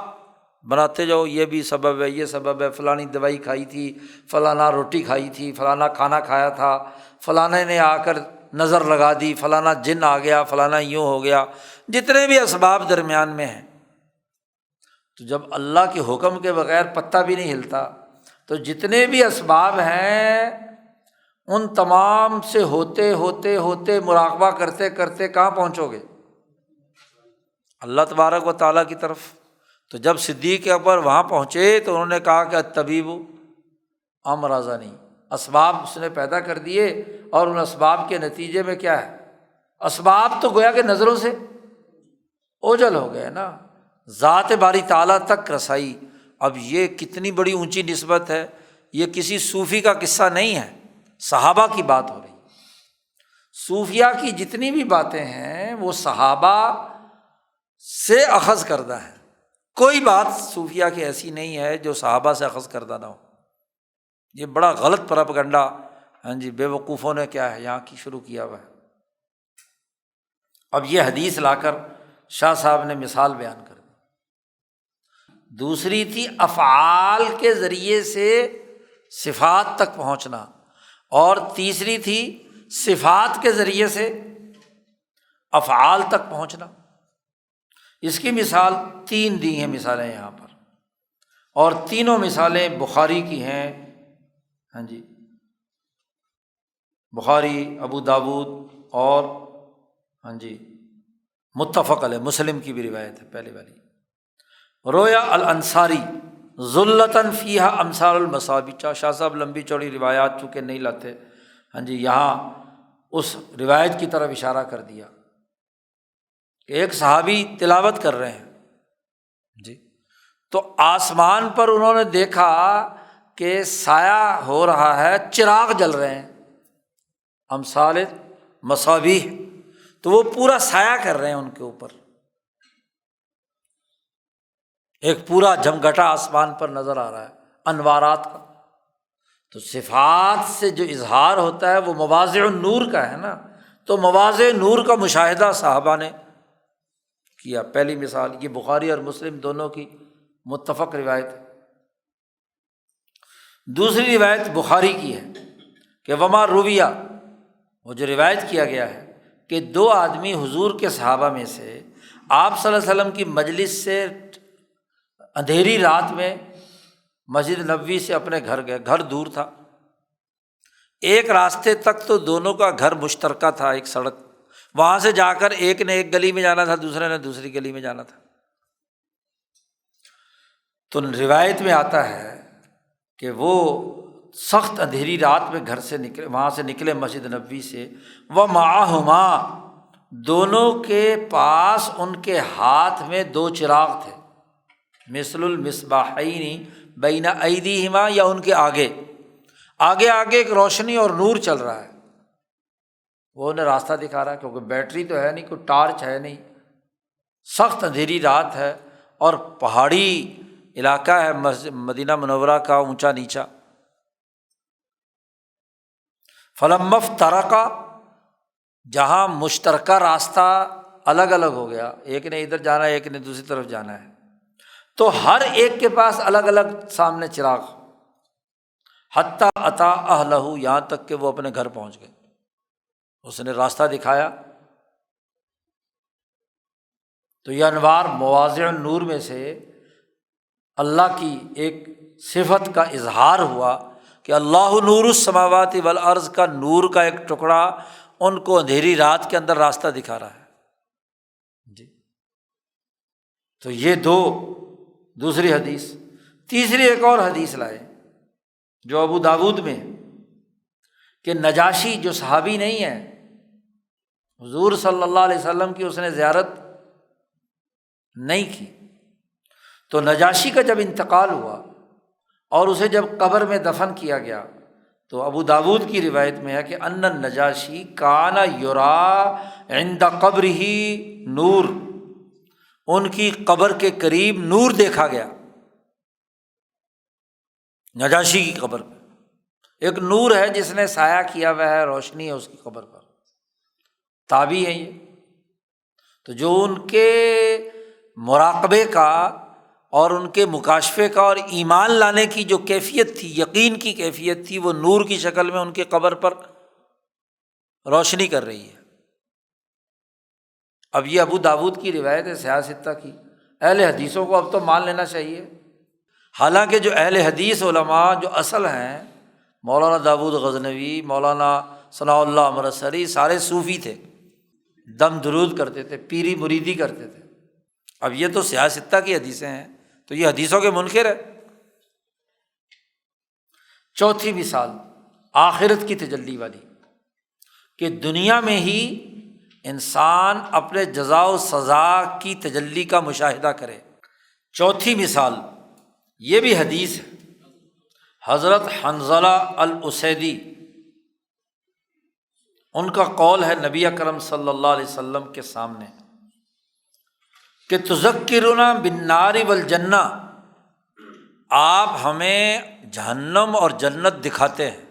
S1: بناتے جاؤ، یہ بھی سبب ہے، یہ سبب ہے، فلانی دوائی کھائی تھی، فلانا روٹی کھائی تھی، فلانا کھانا کھایا تھا، فلانے نے آ کر نظر لگا دی، فلانا جن آ گیا، فلانا یوں ہو گیا، جتنے بھی اسباب درمیان میں ہیں۔ تو جب اللہ کے حکم کے بغیر پتہ بھی نہیں ہلتا، تو جتنے بھی اسباب ہیں ان تمام سے ہوتے ہوتے ہوتے مراقبہ کرتے کرتے کہاں پہنچو گے؟ اللہ تبارک و تعالیٰ کی طرف۔ تو جب صدیق اکبر وہاں پہنچے تو انہوں نے کہا کہ الطبیب امرضنی، اسباب اس نے پیدا کر دیے، اور ان اسباب کے نتیجے میں کیا ہے؟ اسباب تو گویا کہ نظروں سے اوجھل ہو گئے نا، ذات باری تعالیٰ تک رسائی۔ اب یہ کتنی بڑی اونچی نسبت ہے، یہ کسی صوفی کا قصہ نہیں ہے، صحابہ کی بات ہو رہی ہے۔ صوفیہ کی جتنی بھی باتیں ہیں وہ صحابہ سے اخذ کردہ ہیں، کوئی بات صوفیہ کی ایسی نہیں ہے جو صحابہ سے اخذ کردہ نہ ہو۔ یہ بڑا غلط پراپیگنڈا بے وقوفوں نے کیا ہے یہاں کی شروع کیا ہوا ہے۔ اب یہ حدیث لا کر شاہ صاحب نے مثال بیان کر دی۔ دوسری تھی افعال کے ذریعے سے صفات تک پہنچنا، اور تیسری تھی صفات کے ذریعے سے افعال تک پہنچنا۔ اس کی مثال 3 دی ہیں مثالیں یہاں پر، اور تینوں مثالیں بخاری کی ہیں۔ بخاری، ابو داود اور متفق علیہ، مسلم کی بھی روایت ہے پہلے والی۔ رویا الانصاری ذلتاً فیہا امثال المصابیح۔ شاہ صاحب لمبی چوڑی روایات چونکہ نہیں لاتے، یہاں اس روایت کی طرف اشارہ کر دیا کہ ایک صحابی تلاوت کر رہے ہیں تو آسمان پر انہوں نے دیکھا کہ سایہ ہو رہا ہے، چراغ جل رہے ہیں، امثال مصابیح، تو وہ پورا سایہ کر رہے ہیں ان کے اوپر، ایک پورا جمگھٹا آسمان پر نظر آ رہا ہے انوارات کا۔ تو صفات سے جو اظہار ہوتا ہے وہ مواضع النور کا ہے نا، تو مواضع نور کا مشاہدہ صحابہ نے کیا۔ پہلی مثال یہ بخاری اور مسلم دونوں کی متفق روایت ہے۔ دوسری روایت بخاری کی ہے کہ وما رویہ، وہ جو روایت کیا گیا ہے کہ 2 آدمی حضور کے صحابہ میں سے آپ صلی اللہ علیہ وسلم کی مجلس سے اندھیری رات میں مسجد نبوی سے اپنے گھر گئے، گھر دور تھا، ایک راستے تک تو دونوں کا گھر مشترکہ تھا، ایک سڑک، وہاں سے جا کر ایک نے ایک گلی میں جانا تھا، دوسرے نے دوسری گلی میں جانا تھا۔ تو روایت میں آتا ہے کہ وہ سخت اندھیری رات میں گھر سے نکلے، وہاں سے نکلے مسجد نبوی سے، ومعہما، دونوں کے پاس ان کے ہاتھ میں 2 چراغ تھے، مثل المصباحین بین ایدیہما، یا ان کے آگے آگے ایک روشنی اور نور چل رہا ہے، وہ انہیں راستہ دکھا رہا ہے، کیونکہ بیٹری تو ہے نہیں، کوئی ٹارچ ہے نہیں، سخت اندھیری رات ہے اور پہاڑی علاقہ ہے مدینہ منورہ کا، اونچا نیچا۔ فلما افترقا، جہاں مشترکہ راستہ الگ الگ ہو گیا، ایک نے ادھر جانا ہے، ایک نے دوسری طرف جانا ہے، تو ہر ایک کے پاس الگ الگ سامنے چراغ، حتیٰ اتی اہلہ، یہاں تک کہ وہ اپنے گھر پہنچ گئے، اس نے راستہ دکھایا۔ تو یہ انوار مواضع النور میں سے اللہ کی ایک صفت کا اظہار ہوا کہ اللہ نور السماوات والارض کا نور کا ایک ٹکڑا ان کو اندھیری رات کے اندر راستہ دکھا رہا ہے۔ تو یہ دوسری حدیث۔ تیسری ایک اور حدیث لائے جو ابو داود میں، کہ نجاشی جو صحابی نہیں ہے، حضور صلی اللہ علیہ وسلم کی اس نے زیارت نہیں کی، تو نجاشی کا جب انتقال ہوا اور اسے جب قبر میں دفن کیا گیا، تو ابو داود کی روایت میں ہے کہ ان النجاشی کان یرا عند قبرہ نور، ان کی قبر کے قریب نور دیکھا گیا، نجاشی کی قبر پہ ایک نور ہے جس نے سایہ کیا ہوا ہے، روشنی ہے اس کی قبر پر، تابعی ہے یہ۔ تو جو ان کے مراقبے کا اور ان کے مکاشفے کا اور ایمان لانے کی جو کیفیت تھی، یقین کی کیفیت تھی، وہ نور کی شکل میں ان کے قبر پر روشنی کر رہی ہے۔ اب یہ ابو داود کی روایت ہے صحاح ستہ کی، اہل حدیثوں کو اب تو مان لینا چاہیے، حالانکہ جو اہل حدیث علماء جو اصل ہیں، مولانا داود غزنوی، مولانا ثناء اللہ امرتسری، سارے صوفی تھے، دم درود کرتے تھے، پیری مریدی کرتے تھے۔ اب یہ تو صحاح ستہ کی حدیثیں ہیں، تو یہ حدیثوں کے منکر ہے۔ چوتھی مثال آخرت کی تجلی والی، کہ دنیا میں ہی انسان اپنے جزا و سزا کی تجلی کا مشاہدہ کرے۔ چوتھی مثال یہ بھی حدیث ہے، حضرت حنظلہ الاسیدی، ان کا قول ہے نبی اکرم صلی اللہ علیہ وسلم کے سامنے کہ تذکرنا بالنار والجنہ، آپ ہمیں جہنم اور جنت دکھاتے ہیں۔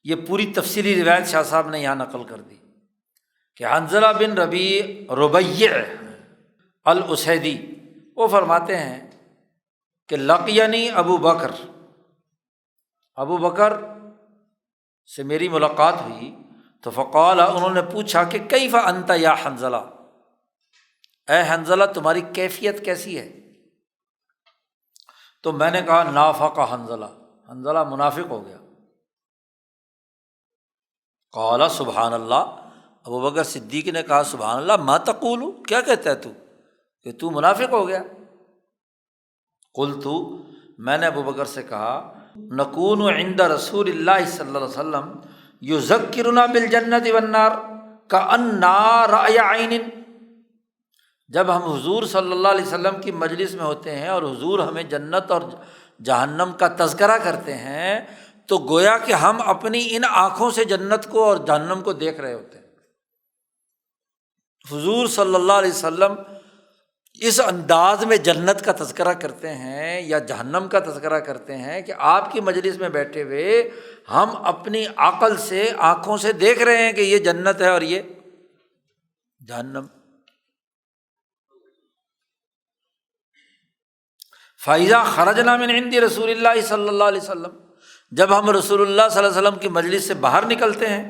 S1: یہ پوری تفصیلی روایت شاہ صاحب نے یہاں نقل کر دی کہ حنظلہ بن ربیع الاسیدی وہ فرماتے ہیں کہ لقینی ابو بکر سے میری ملاقات ہوئی تو فقال، انہوں نے پوچھا کہ کیف انت یا حنظلہ، اے حنظلہ تمہاری کیفیت کیسی ہے؟ تو میں نے کہا نافق حنظلہ منافق ہو گیا۔ قال سبحان اللہ، ابو بکر صدیق نے کہا سبحان اللہ، ما تقول، کیا کہتا ہے تو کہ تو منافق ہو گیا؟ قلت، میں نے ابو بکر سے کہا نکون عند رسول اللہ صلی اللہ علیہ وسلم یذکرنا بالجنۃ والنار کأننا رأی عین، جب ہم حضور صلی اللہ علیہ وسلم کی مجلس میں ہوتے ہیں اور حضور ہمیں جنت اور جہنم کا تذکرہ کرتے ہیں تو گویا کہ ہم اپنی ان آنکھوں سے جنت کو اور جہنم کو دیکھ رہے ہوتے ہیں۔ حضور صلی اللہ علیہ وسلم اس انداز میں جنت کا تذکرہ کرتے ہیں یا جہنم کا تذکرہ کرتے ہیں کہ آپ کی مجلس میں بیٹھے ہوئے ہم اپنی عقل سے آنکھوں سے دیکھ رہے ہیں کہ یہ جنت ہے اور یہ جہنم۔ فَإِذَا خَرَجْنَا مِنْ عِنْدِ رسول اللہ صلی اللہ علیہ وسلم، جب ہم رسول اللہ صلی اللہ علیہ وسلم کی مجلس سے باہر نکلتے ہیں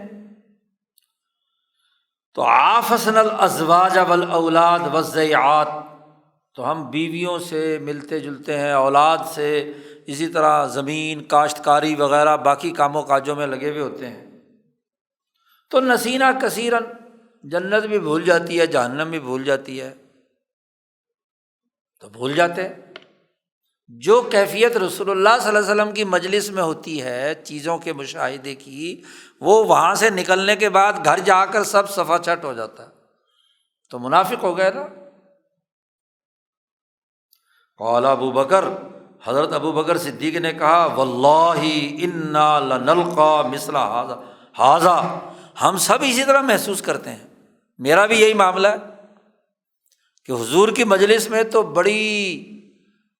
S1: تو عافسنا الازواج والاولاد والضیعات، تو ہم بیویوں سے ملتے جلتے ہیں، اولاد سے، اسی طرح زمین کاشتکاری وغیرہ باقی کاموں کاجوں میں لگے ہوئے ہوتے ہیں۔ تو نسینا کثیراً، جنت بھی بھول جاتی ہے، جہنم بھی بھول جاتی ہے، تو بھول جاتے ہیں۔ جو کیفیت رسول اللہ صلی اللہ علیہ وسلم کی مجلس میں ہوتی ہے چیزوں کے مشاہدے کی، وہ وہاں سے نکلنے کے بعد گھر جا کر سب صفا چھٹ ہو جاتا ہے، تو منافق ہو گئے نا۔ قال ابو بکر، حضرت ابو بکر صدیق نے کہا واللہ انا لنلقى مثل ھذا، ہم سب اسی طرح محسوس کرتے ہیں، میرا بھی یہی معاملہ ہے کہ حضور کی مجلس میں تو بڑی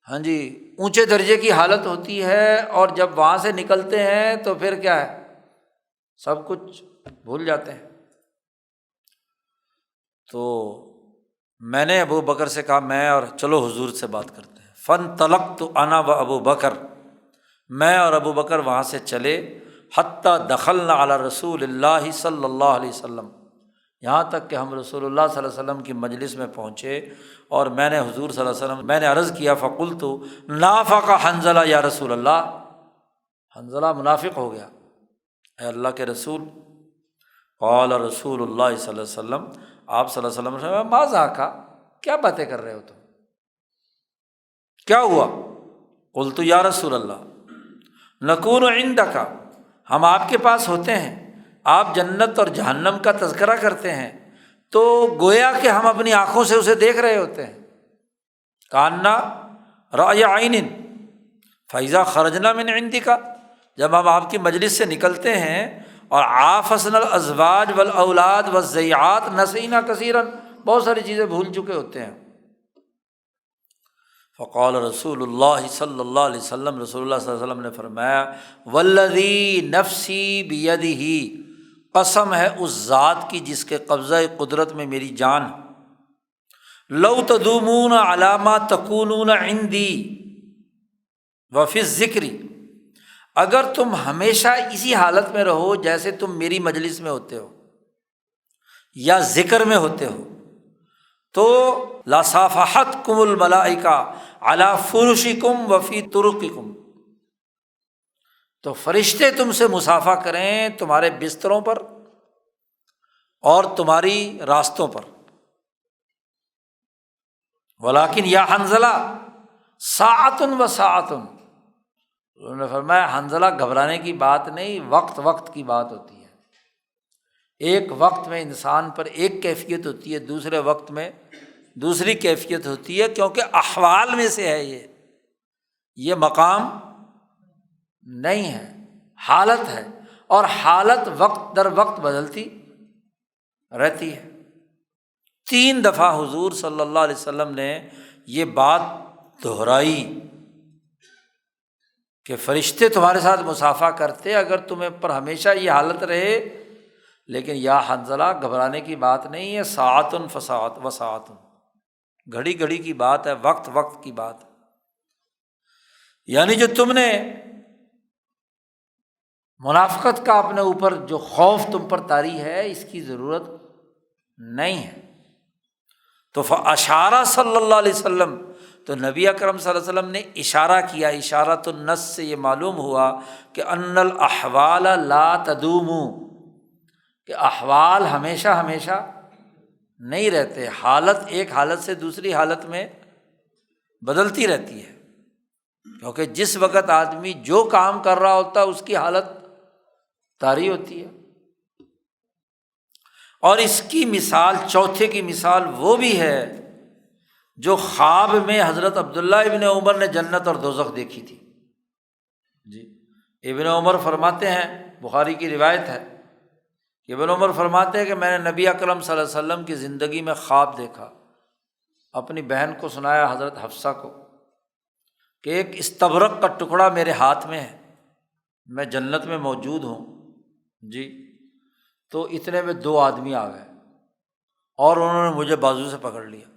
S1: اونچے درجے کی حالت ہوتی ہے، اور جب وہاں سے نکلتے ہیں تو پھر کیا ہے، سب کچھ بھول جاتے ہیں۔ تو میں نے ابو بکر سے کہا میں اور چلو حضور سے بات کرتے ہیں۔ فانطلقت انا و ابو بکر، میں اور ابو بکر وہاں سے چلے، حتی دخلنا علی رسول اللہ صلی اللہ علیہ وسلم، یہاں تک کہ ہم رسول اللہ صلی اللہ علیہ وسلم کی مجلس میں پہنچے، اور میں نے حضور صلی اللہ علیہ وسلم میں نے عرض کیا فقلت نافق حنظلہ یا رسول اللہ، حنظلہ منافق ہو گیا اے اللہ کے رسول۔ قال رسول اللہ صلی اللہ علیہ وسلم، آپ صلی اللہ علیہ وسلم نے ما ذاک، کیا باتیں کر رہے ہو تم، کیا ہوا؟ قلت یا رسول اللہ نکون عندک، ہم آپ کے پاس ہوتے ہیں، آپ جنت اور جہنم کا تذکرہ کرتے ہیں تو گویا کہ ہم اپنی آنکھوں سے اسے دیکھ رہے ہوتے ہیں، کاننا رأی عین فإذا خرجنا من عندک، جب ہم آپ کی مجلس سے نکلتے ہیں اور عافسنا الازواج والاولاد والضیعات نسینا کثیراً، بہت ساری چیزیں بھول چکے ہوتے ہیں۔ فقال رسول اللہ صلی اللہ علیہ وسلم، رسول اللہ صلی اللہ علیہ وسلم نے فرمایا والذی نفسی بیدہ، قسم ہے اس ذات کی جس کے قبضہ قدرت میں میری جان، لو تدومون علی ما تکونون عندی وفی الذکر، اگر تم ہمیشہ اسی حالت میں رہو جیسے تم میری مجلس میں ہوتے ہو یا ذکر میں ہوتے ہو، تو لصافحتکم الملائکہ علی فرشکم وفی طرقکم، تو فرشتے تم سے مصافحہ کریں تمہارے بستروں پر اور تمہاری راستوں پر۔ ولیکن یا حنظلہ ساعۃ و ساعۃ، انہوں نے فرمایا حنظلہ گھبرانے کی بات نہیں، وقت وقت کی بات ہوتی ہے، ایک وقت میں انسان پر ایک کیفیت ہوتی ہے، دوسرے وقت میں دوسری کیفیت ہوتی ہے، کیونکہ احوال میں سے ہے، یہ مقام نہیں ہے، حالت ہے، اور حالت وقت در وقت بدلتی رہتی ہے۔ 3 دفعہ حضور صلی اللہ علیہ وسلم نے یہ بات دہرائی کہ فرشتے تمہارے ساتھ مصافحہ کرتے اگر تمہیں پر ہمیشہ یہ حالت رہے، لیکن یا حنظلہ گھبرانے کی بات نہیں ہے، ساعتن فساعت و ساعتن، گھڑی گھڑی کی بات ہے، وقت وقت کی بات ہے۔ یعنی جو تم نے منافقت کا اپنے اوپر جو خوف تم پر طاری ہے، اس کی ضرورت نہیں ہے۔ تو فاشارہ صلی اللہ علیہ وسلم، تو نبی اکرم صلی اللہ علیہ وسلم نے اشارہ کیا۔ اشارۃ النص سے یہ معلوم ہوا کہ ان الاحوال لا تدوم، کہ احوال ہمیشہ ہمیشہ نہیں رہتے، حالت ایک حالت سے دوسری حالت میں بدلتی رہتی ہے، کیونکہ جس وقت آدمی جو کام کر رہا ہوتا ہے اس کی حالت طاری ہوتی ہے۔ اور اس کی مثال، چوتھے کی مثال وہ بھی ہے جو خواب میں حضرت عبداللہ ابن عمر نے جنت اور دوزخ دیکھی تھی۔ جی، ابن عمر فرماتے ہیں، بخاری کی روایت ہے کہ ابن عمر فرماتے ہیں کہ میں نے نبی اکرم صلی اللہ علیہ وسلم کی زندگی میں خواب دیکھا، اپنی بہن کو سنایا حضرت حفصہ کو کہ ایک استبرق کا ٹکڑا میرے ہاتھ میں ہے، میں جنت میں موجود ہوں۔ جی، تو اتنے میں 2 آدمی آ گئے اور انہوں نے مجھے بازو سے پکڑ لیا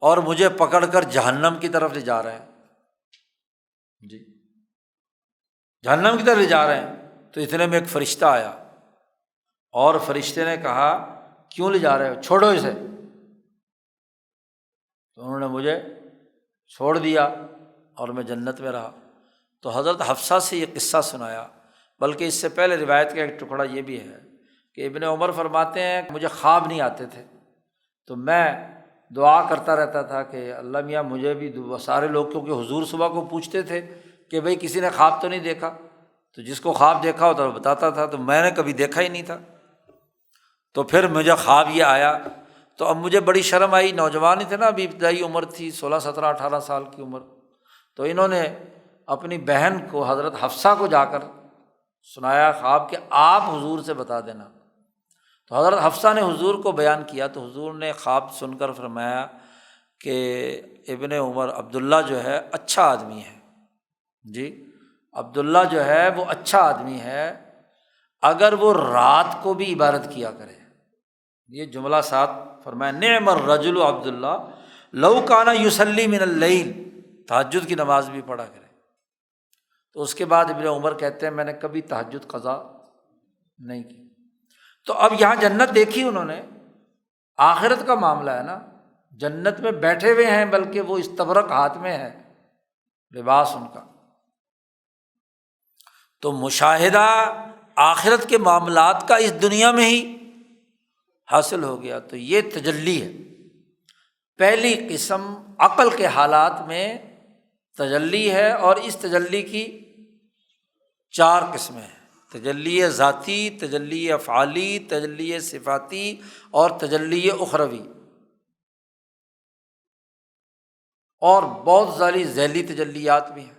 S1: اور مجھے پکڑ کر جہنم کی طرف لے جا رہے ہیں۔ جی، جہنم کی طرف لے جا رہے ہیں۔ تو اتنے میں ایک فرشتہ آیا اور فرشتے نے کہا کیوں لے جا رہے ہو، چھوڑو اسے۔ تو انہوں نے مجھے چھوڑ دیا اور میں جنت میں رہا۔ تو حضرت حفصہ سے یہ قصہ سنایا، بلکہ اس سے پہلے روایت کا ایک ٹکڑا یہ بھی ہے کہ ابن عمر فرماتے ہیں کہ مجھے خواب نہیں آتے تھے، تو میں دعا کرتا رہتا تھا کہ اللہ میاں مجھے بھی سارے لوگ، کیونکہ حضور صبح کو پوچھتے تھے کہ بھئی کسی نے خواب تو نہیں دیکھا، تو جس کو خواب دیکھا ہوتا وہ بتاتا تھا، تو میں نے کبھی دیکھا ہی نہیں تھا۔ تو پھر مجھے خواب یہ آیا، تو اب مجھے بڑی شرم آئی، نوجوان ہی تھے نا، ابھی ابتدائی عمر تھی، 16 17 18 سال کی عمر۔ تو انہوں نے اپنی بہن کو حضرت حفصہ کو جا کر سنایا خواب کہ آپ حضور سے بتا دینا۔ تو حضرت حفصہ نے حضور کو بیان کیا، تو حضور نے خواب سن کر فرمایا کہ ابن عمر، عبداللہ جو ہے اچھا آدمی ہے۔ جی، عبداللہ جو ہے وہ اچھا آدمی ہے، اگر وہ رات کو بھی عبادت کیا کرے۔ یہ جملہ ساتھ فرمایا، نعم الرجل عبداللہ لو کان یصلی من اللیل، تہجد کی نماز بھی پڑھا کرے۔ تو اس کے بعد ابن عمر کہتے ہیں میں نے کبھی تہجد قضا نہیں کی۔ تو اب یہاں جنت دیکھی انہوں نے، آخرت کا معاملہ ہے نا، جنت میں بیٹھے ہوئے ہیں، بلکہ وہ استبرق ہاتھ میں ہے لباس ان کا۔ تو مشاہدہ آخرت کے معاملات کا اس دنیا میں ہی حاصل ہو گیا۔ تو یہ تجلی ہے۔ پہلی قسم عقل کے حالات میں تجلی ہے، اور اس تجلی کی 4 قسمیں ہیں: تجلی ذاتی، تجلی افعالی، تجلی صفاتی اور تجلی اخروی، اور بہت ساری ذیلی تجلیات بھی ہیں۔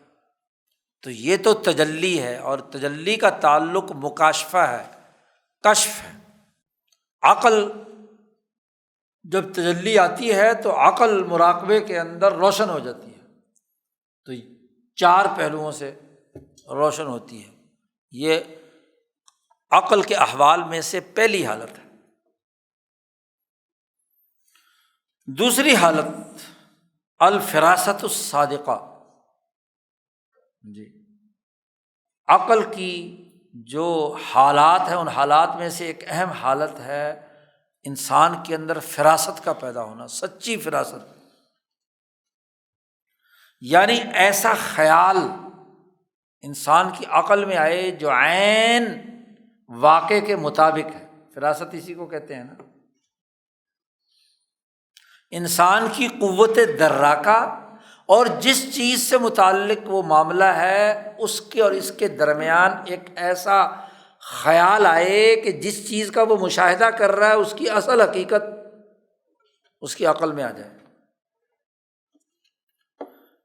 S1: تو یہ تو تجلی ہے، اور تجلی کا تعلق مکاشفہ ہے، کشف ہے۔ عقل جب تجلی آتی ہے تو عقل مراقبے کے اندر روشن ہو جاتی ہے، تو 4 پہلوؤں سے روشن ہوتی ہے۔ یہ عقل کے احوال میں سے پہلی حالت ہے۔ دوسری حالت الفراست الصادقہ۔ جی، عقل کی جو حالات ہیں ان حالات میں سے ایک اہم حالت ہے انسان کے اندر فراست کا پیدا ہونا، سچی فراست، یعنی ایسا خیال انسان کی عقل میں آئے جو عین واقع کے مطابق ہے۔ فراست اسی کو کہتے ہیں نا۔ انسان کی قوت دراکہ اور جس چیز سے متعلق وہ معاملہ ہے اس کے اور اس کے درمیان ایک ایسا خیال آئے کہ جس چیز کا وہ مشاہدہ کر رہا ہے اس کی اصل حقیقت اس کی عقل میں آ جائے۔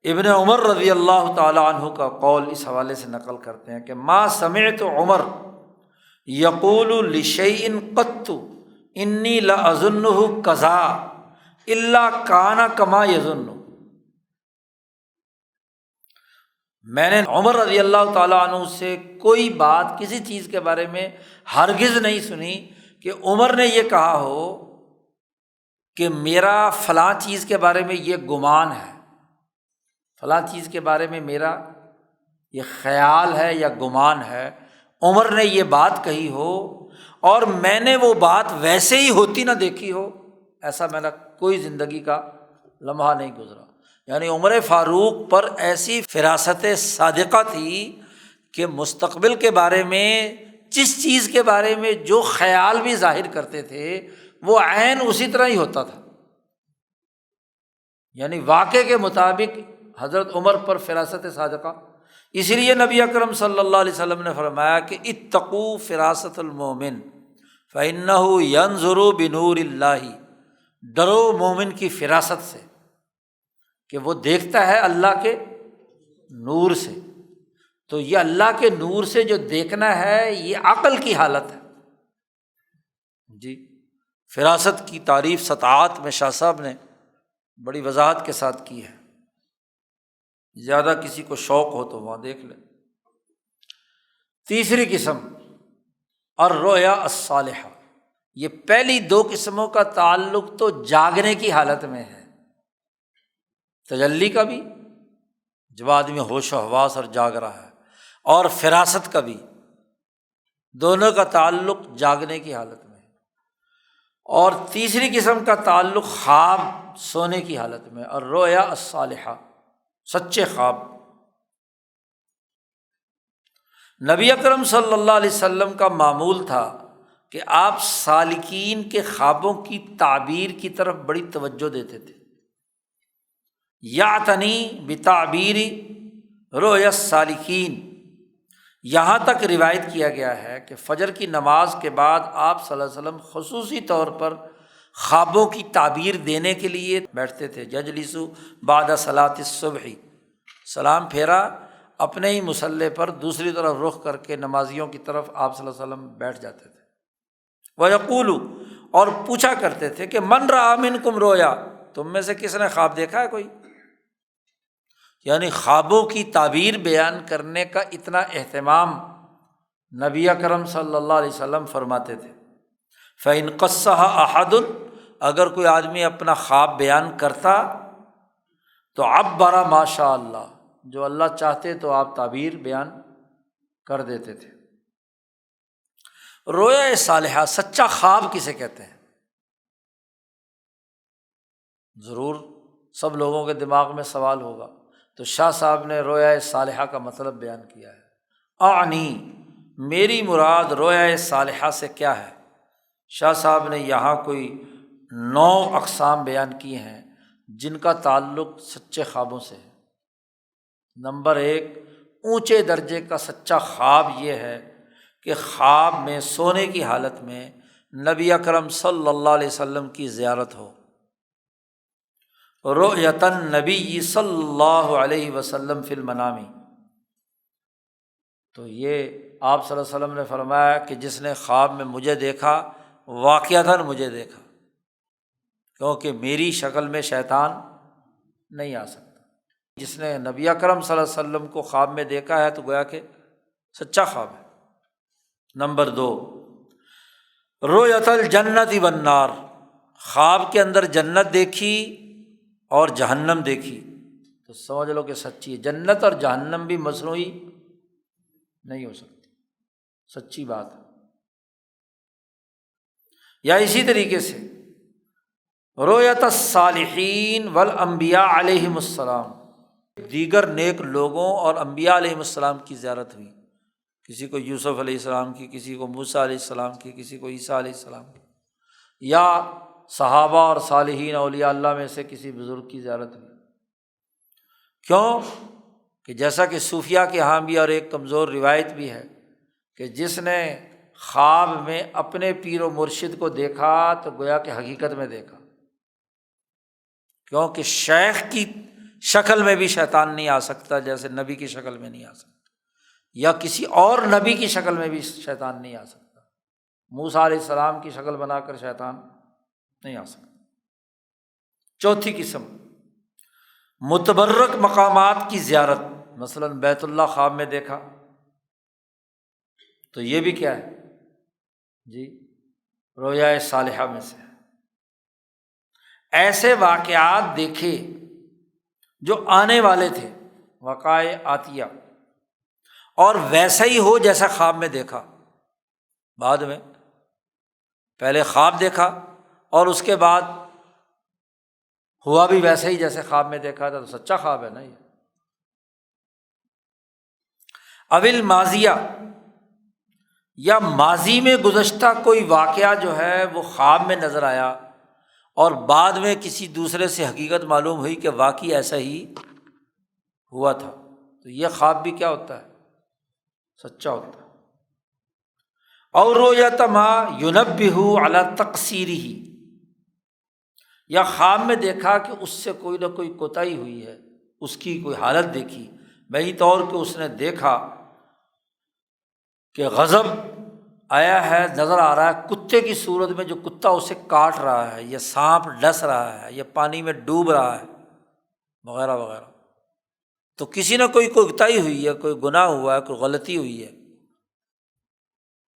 S1: ابن عمر رضی اللہ تعالی عنہ کا قول اس حوالے سے نقل کرتے ہیں کہ ما سمعت عمر یقول لشیء قط انی لاظنہ کذا الا کان کما یظن، میں نے عمر رضی اللہ تعالیٰ عنہ سے کوئی بات کسی چیز کے بارے میں ہرگز نہیں سنی کہ عمر نے یہ کہا ہو کہ میرا فلاں چیز کے بارے میں یہ گمان ہے، فلاں چیز کے بارے میں میرا یہ خیال ہے یا گمان ہے، عمر نے یہ بات کہی ہو اور میں نے وہ بات ویسے ہی ہوتی نہ دیکھی ہو، ایسا میرا کوئی زندگی کا لمحہ نہیں گزرا۔ یعنی عمر فاروق پر ایسی فراست صادقہ تھی کہ مستقبل کے بارے میں، جس چیز کے بارے میں جو خیال بھی ظاہر کرتے تھے وہ عین اسی طرح ہی ہوتا تھا۔ یعنی واقعے کے مطابق حضرت عمر پر فراست صادقہ۔ اسی لیے نبی اکرم صلی اللہ علیہ وسلم نے فرمایا کہ اتقوا فراست المومن فإنہ ینظر بنور اللہ، ڈرو مومن کی فراست سے کہ وہ دیکھتا ہے اللہ کے نور سے۔ تو یہ اللہ کے نور سے جو دیکھنا ہے یہ عقل کی حالت ہے جی۔ فراست کی تعریف سطاعت میں شاہ صاحب نے بڑی وضاحت کے ساتھ کی ہے، زیادہ کسی کو شوق ہو تو وہاں دیکھ لیں۔ تیسری قسم الرؤیا الصالحہ، یہ پہلی دو قسموں کا تعلق تو جاگنے کی حالت میں ہے، تجلی کا بھی جب آدمی ہوش و حواس اور جاگ رہا ہے، اور فراست کا بھی، دونوں کا تعلق جاگنے کی حالت میں ہے۔ اور تیسری قسم کا تعلق خواب، سونے کی حالت میں، الرؤیا الصالحہ، سچے خواب۔ نبی اکرم صلی اللہ علیہ وسلم کا معمول تھا کہ آپ سالکین کے خوابوں کی تعبیر کی طرف بڑی توجہ دیتے تھے۔ یعتنی بتعبیر رؤیا السالکین، یہاں تک روایت کیا گیا ہے کہ فجر کی نماز کے بعد آپ صلی اللہ علیہ وسلم خصوصی طور پر خوابوں کی تعبیر دینے کے لیے بیٹھتے تھے۔ یجلس بعد صلاۃ الصبح، سلام پھیرا اپنے ہی مصلی پر دوسری طرف رخ کر کے نمازیوں کی طرف آپ صلی اللہ علیہ وسلم بیٹھ جاتے تھے۔ وَيَقُولُ، اور پوچھا کرتے تھے کہ من رأى منکم رؤیا، تم میں سے کس نے خواب دیکھا ہے کوئی؟ یعنی خوابوں کی تعبیر بیان کرنے کا اتنا اہتمام نبی اکرم صلی اللہ علیہ وسلم فرماتے تھے۔ فَإِنْ قَصَّهَا أَحَدٌ، اگر کوئی آدمی اپنا خواب بیان کرتا تو عبّرَ ما شاء اللہ، جو اللہ چاہتے تو آپ تعبیر بیان کر دیتے تھے۔ رؤیا صالحہ، سچا خواب کسے کہتے ہیں؟ ضرور سب لوگوں کے دماغ میں سوال ہوگا، تو شاہ صاحب نے رؤیا صالحہ کا مطلب بیان کیا ہے۔ اعنی، میری مراد رؤیا صالحہ سے کیا ہے؟ شاہ صاحب نے یہاں کوئی 9 اقسام بیان کی ہیں جن کا تعلق سچے خوابوں سے ہے۔ نمبر 1، اونچے درجے کا سچا خواب یہ ہے کہ خواب میں، سونے کی حالت میں نبی اکرم صلی اللہ علیہ وسلم کی زیارت ہو، رؤیت النبی صلی اللہ علیہ وسلم فی المنام۔ تو یہ آپ صلی اللہ علیہ وسلم نے فرمایا کہ جس نے خواب میں مجھے دیکھا، واقعتاً مجھے دیکھا، کیونکہ میری شکل میں شیطان نہیں آ سکتا۔ جس نے نبی اکرم صلی اللہ علیہ وسلم کو خواب میں دیکھا ہے تو گویا کہ سچا خواب ہے۔ نمبر 2، رؤیت الجنت والنار، خواب کے اندر جنت دیکھی اور جہنم دیکھی تو سمجھ لو کہ سچی ہے۔ جنت اور جہنم بھی مصنوعی نہیں ہو سکتی، سچی بات ہے۔ یا اسی طریقے سے رؤیت الصالحین والانبیاء علیہم السلام، دیگر نیک لوگوں اور انبیاء علیہم السلام کی زیارت ہوئی، کسی کو یوسف علیہ السلام کی، کسی کو موسیٰ علیہ السلام کی، کسی کو عیسیٰ علیہ السلام کی، یا صحابہ اور صالحین اولیاء اللہ میں سے کسی بزرگ کی زیارت ہوئی۔ کیوں کہ جیسا کہ صوفیہ کے ہاں بھی اور ایک کمزور روایت بھی ہے کہ جس نے خواب میں اپنے پیر و مرشد کو دیکھا تو گویا کہ حقیقت میں دیکھا، کیونکہ شیخ کی شکل میں بھی شیطان نہیں آ سکتا جیسے نبی کی شکل میں نہیں آ سکتا، یا کسی اور نبی کی شکل میں بھی شیطان نہیں آ سکتا۔ موسیٰ علیہ السلام کی شکل بنا کر شیطان نہیں آ سکتا۔ چوتھی قسم متبرک مقامات کی زیارت، مثلاً بیت اللہ خواب میں دیکھا، تو یہ بھی کیا ہے جی، رویا صالحہ میں سے ہے۔ ایسے واقعات دیکھے جو آنے والے تھے، وقائع آتیہ، اور ویسا ہی ہو جیسا خواب میں دیکھا، بعد میں پہلے خواب دیکھا اور اس کے بعد ہوا بھی ویسا ہی جیسے خواب میں دیکھا تھا، تو سچا خواب ہے نا یہ۔ اول ماضیہ، یا ماضی میں گزشتہ کوئی واقعہ جو ہے وہ خواب میں نظر آیا اور بعد میں کسی دوسرے سے حقیقت معلوم ہوئی کہ واقعی ایسا ہی ہوا تھا، تو یہ خواب بھی کیا ہوتا ہے؟ سچا ہوتا ہے۔ اور رؤیت ما ینبہ علی تقصیرہ، یا خواب میں دیکھا کہ اس سے کوئی نہ کوئی کوتاہی ہوئی ہے، اس کی کوئی حالت دیکھی، بہی طور کہ اس نے دیکھا کہ غضب آیا ہے، نظر آ رہا ہے کتے کی صورت میں، جو کتا اسے کاٹ رہا ہے، یا سانپ ڈس رہا ہے، یا پانی میں ڈوب رہا ہے، وغیرہ وغیرہ، تو کسی نہ کوئی کوتاہی ہوئی ہے، کوئی گناہ ہوا ہے، کوئی غلطی ہوئی ہے،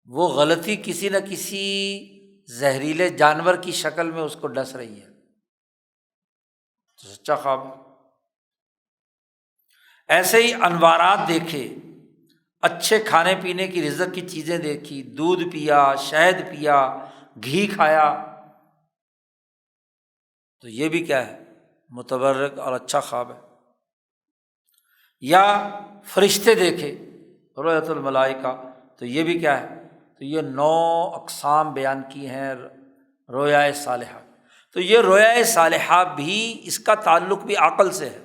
S1: وہ غلطی کسی نہ کسی زہریلے جانور کی شکل میں اس کو ڈس رہی ہے، تو سچا خواب ہے۔ ایسے ہی انوارات دیکھے، اچھے کھانے پینے کی رزق کی چیزیں دیکھی، دودھ پیا، شہد پیا، گھی کھایا، تو یہ بھی کیا ہے؟ متبرک اور اچھا خواب ہے۔ یا فرشتے دیکھے، رؤیت الملائکہ، تو یہ بھی کیا ہے؟ تو یہ 9 اقسام بیان کی ہیں رویا صالحہ۔ تو یہ رویا صالحہ بھی، اس کا تعلق بھی عقل سے ہے،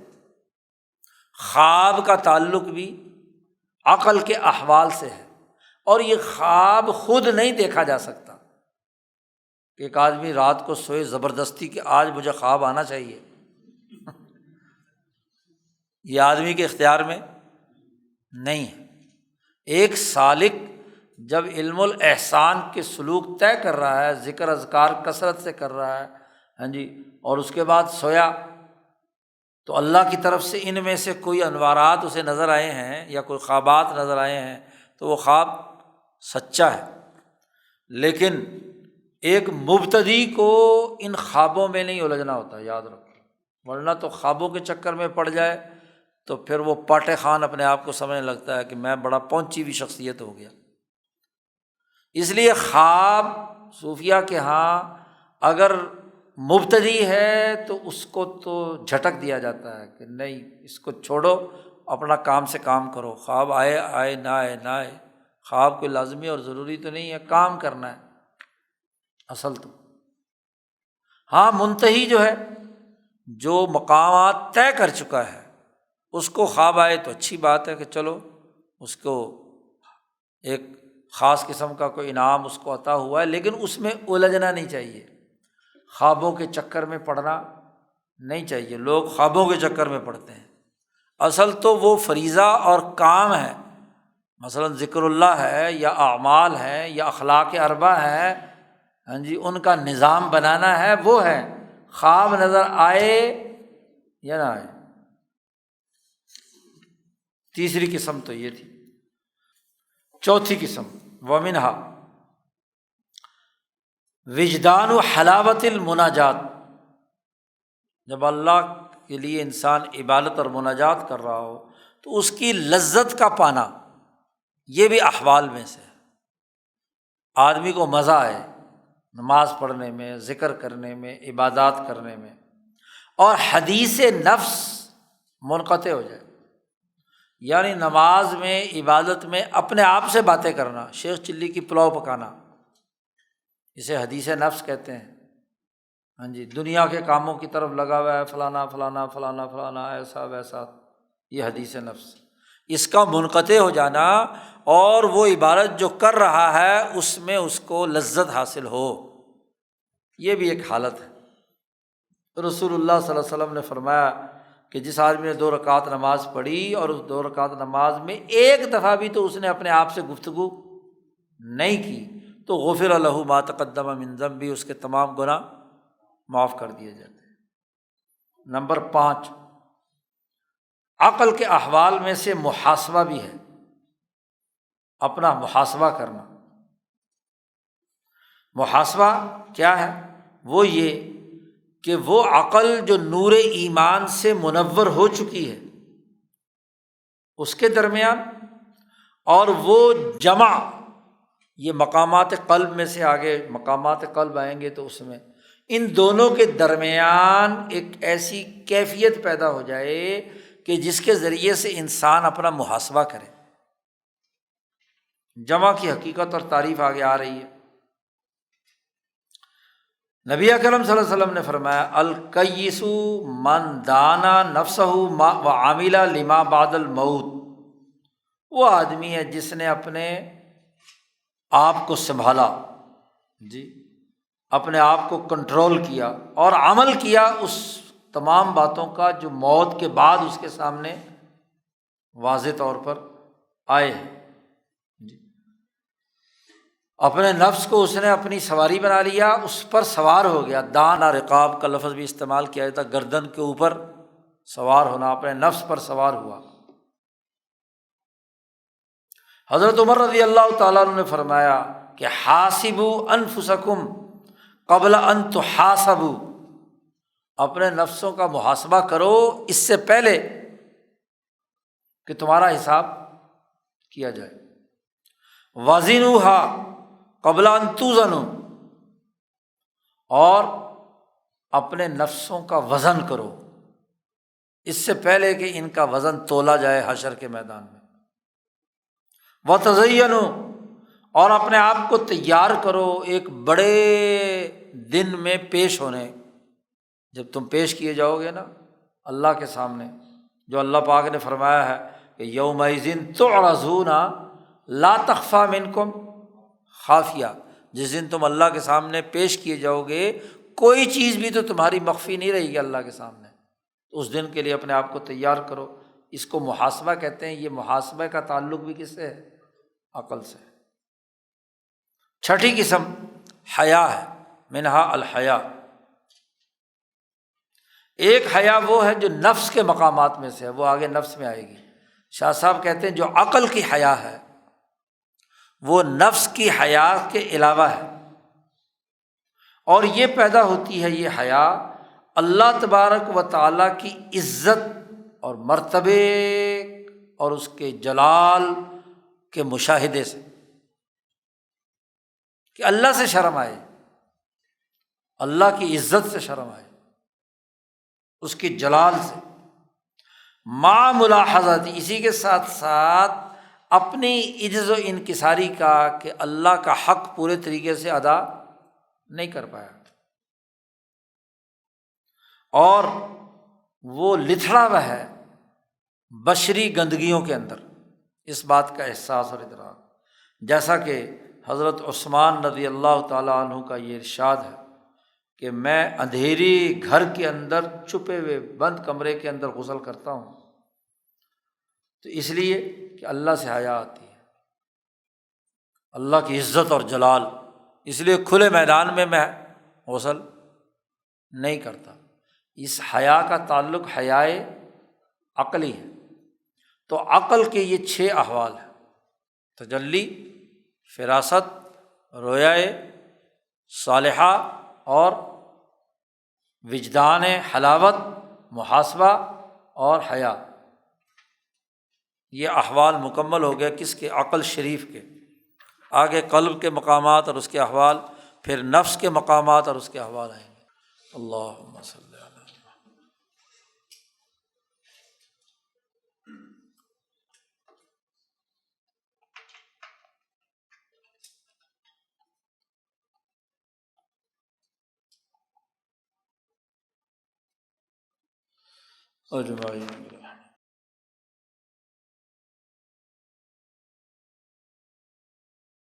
S1: خواب کا تعلق بھی عقل کے احوال سے ہے، اور یہ خواب خود نہیں دیکھا جا سکتا کہ ایک آدمی رات کو سوئے زبردستی کہ آج مجھے خواب آنا چاہیے، یہ آدمی کے اختیار میں نہیں ہے۔ ایک سالک جب علم الاحسان کے سلوک طے کر رہا ہے، ذکر اذکار کثرت سے کر رہا ہے، ہاں جی، اور اس کے بعد سویا، تو اللہ کی طرف سے ان میں سے کوئی انوارات اسے نظر آئے ہیں یا کوئی خوابات نظر آئے ہیں، تو وہ خواب سچا ہے۔ لیکن ایک مبتدی کو ان خوابوں میں نہیں الجھنا ہوتا، یاد رکھو، ورنہ تو خوابوں کے چکر میں پڑ جائے تو پھر وہ پاٹے خان اپنے آپ کو سمجھنے لگتا ہے کہ میں بڑا پہنچی ہوئی شخصیت ہو گیا۔ اس لیے خواب صوفیہ کے ہاں اگر مبتدی ہے تو اس کو تو جھٹک دیا جاتا ہے کہ نہیں، اس کو چھوڑو، اپنا کام سے کام کرو، خواب آئے آئے، نہ آئے نہ آئے، خواب کوئی لازمی اور ضروری تو نہیں ہے، کام کرنا ہے اصل تو۔ ہاں منتہی جو ہے، جو مقامات طے کر چکا ہے، اس کو خواب آئے تو اچھی بات ہے کہ چلو اس کو ایک خاص قسم کا کوئی انعام اس کو عطا ہوا ہے، لیکن اس میں الجھنا نہیں چاہیے، خوابوں کے چکر میں پڑنا نہیں چاہیے۔ لوگ خوابوں کے چکر میں پڑتے ہیں، اصل تو وہ فریضہ اور کام ہے، مثلاً ذکر اللہ ہے یا اعمال ہے یا اخلاق اربع ہے، ہاں جی، ان کا نظام بنانا ہے، وہ ہے۔ خواب نظر آئے یا نہ آئے۔ تیسری قسم تو یہ تھی۔ چوتھی قسم ومنہا وجدان و حلاوت المناجات، جب اللہ کے لیے انسان عبادت اور مناجات کر رہا ہو تو اس کی لذت کا پانا، یہ بھی احوال میں سے ہے۔ آدمی کو مزہ آئے نماز پڑھنے میں، ذکر کرنے میں، عبادات کرنے میں، اور حدیث نفس منقطع ہو جائے، یعنی نماز میں، عبادت میں اپنے آپ سے باتیں کرنا، شیخ چلی کی پلاؤ پکانا، اسے حدیث نفس کہتے ہیں۔ ہاں جی، دنیا کے کاموں کی طرف لگا ہوا ہے، فلانا فلانا فلانا فلانا، ایسا ویسا، یہ حدیث نفس۔ اس کا منقطع ہو جانا، اور وہ عبادت جو کر رہا ہے اس میں اس کو لذت حاصل ہو، یہ بھی ایک حالت ہے۔ رسول اللہ صلی اللہ علیہ وسلم نے فرمایا کہ جس آدمی نے 2 رکعت نماز پڑھی اور اس 2 رکعت نماز میں ایک دفعہ بھی تو اس نے اپنے آپ سے گفتگو نہیں کی، تو غفر لہ ما تقدم من ذنبہ، اس کے تمام گناہ معاف کر دیے جاتے ہیں۔ نمبر 5، عقل کے احوال میں سے محاسبہ بھی ہے، اپنا محاسبہ کرنا۔ محاسبہ کیا ہے؟ وہ یہ کہ وہ عقل جو نور ایمان سے منور ہو چکی ہے اس کے درمیان، اور وہ جمع، یہ مقامات قلب میں سے آگے مقامات قلب آئیں گے تو اس میں ان دونوں کے درمیان ایک ایسی کیفیت پیدا ہو جائے کہ جس کے ذریعے سے انسان اپنا محاسبہ کرے۔ جمع کی حقیقت اور تعریف آگے آ رہی ہے۔ نبی اکرم صلی اللہ علیہ وسلم نے فرمایا الکیس من دانا نفسہ وعمل لما بعد الموت، وہ آدمی ہے جس نے اپنے آپ کو سنبھالا، جی اپنے آپ کو کنٹرول کیا اور عمل کیا اس تمام باتوں کا جو موت کے بعد اس کے سامنے واضح طور پر آئے ہیں۔ جی اپنے نفس کو اس نے اپنی سواری بنا لیا، اس پر سوار ہو گیا۔ دانا رقاب کا لفظ بھی استعمال کیا جاتا، گردن کے اوپر سوار ہونا، اپنے نفس پر سوار ہوا۔ حضرت عمر رضی اللہ تعالیٰ عنہ نے فرمایا کہ حاسبوا انفسکم قبل ان تحاسبوا، اپنے نفسوں کا محاسبہ کرو اس سے پہلے کہ تمہارا حساب کیا جائے۔ وزنوہا قبل ان توزنوا، اور اپنے نفسوں کا وزن کرو اس سے پہلے کہ ان کا وزن تولا جائے حشر کے میدان میں۔ وتزینوا، اور اپنے آپ کو تیار کرو ایک بڑے دن میں پیش ہونے، جب تم پیش کیے جاؤ گے نا اللہ کے سامنے، جو اللہ پاک نے فرمایا ہے کہ یومئذ تعرضون لا تخفی منکم خافیہ، جس دن تم اللہ کے سامنے پیش کیے جاؤ گے کوئی چیز بھی تو تمہاری مخفی نہیں رہے گی اللہ کے سامنے۔ اس دن کے لیے اپنے آپ کو تیار کرو، اس کو محاسبہ کہتے ہیں۔ یہ محاسبہ کا تعلق بھی کس سے ہے؟ عقل سے۔ چھٹی قسم حیا ہے، منہا الحیا۔ ایک حیا وہ ہے جو نفس کے مقامات میں سے ہے، وہ آگے نفس میں آئے گی۔ شاہ صاحب کہتے ہیں جو عقل کی حیا ہے وہ نفس کی حیا کے علاوہ ہے، اور یہ پیدا ہوتی ہے یہ حیا اللہ تبارک و تعالیٰ کی عزت اور مرتبے اور اس کے جلال کے مشاہدے سے، کہ اللہ سے شرم آئے، اللہ کی عزت سے شرم آئے، اس کی جلال سے، مع ملاحظت، اسی کے ساتھ ساتھ اپنی عجز و انکساری کا، کہ اللہ کا حق پورے طریقے سے ادا نہیں کر پایا، اور وہ لتھڑا ہوا ہے بشری گندگیوں کے اندر، اس بات کا احساس اور ادراک۔ جیسا کہ حضرت عثمان رضی اللہ تعالیٰ عنہ کا یہ ارشاد ہے کہ میں اندھیری گھر کے اندر چھپے ہوئے بند کمرے کے اندر غسل کرتا ہوں، تو اس لیے کہ اللہ سے حیا آتی ہے، اللہ کی عزت اور جلال، اس لیے کھلے میدان میں غسل نہیں کرتا۔ اس حیا کا تعلق حیائے عقلی ہے۔ تو عقل کے یہ 6 احوال ہیں: تجلی، فراست، رویائے صالحہ، اور وجدان حلاوت، محاسبہ اور حیا۔ یہ احوال مکمل ہو گئے کس کے؟ عقل شریف کے۔ آگے قلب کے مقامات اور اس کے احوال، پھر نفس کے مقامات اور اس کے احوال آئیں گے۔ اللہم صلی اللہ علیہ وسلم اجمعین۔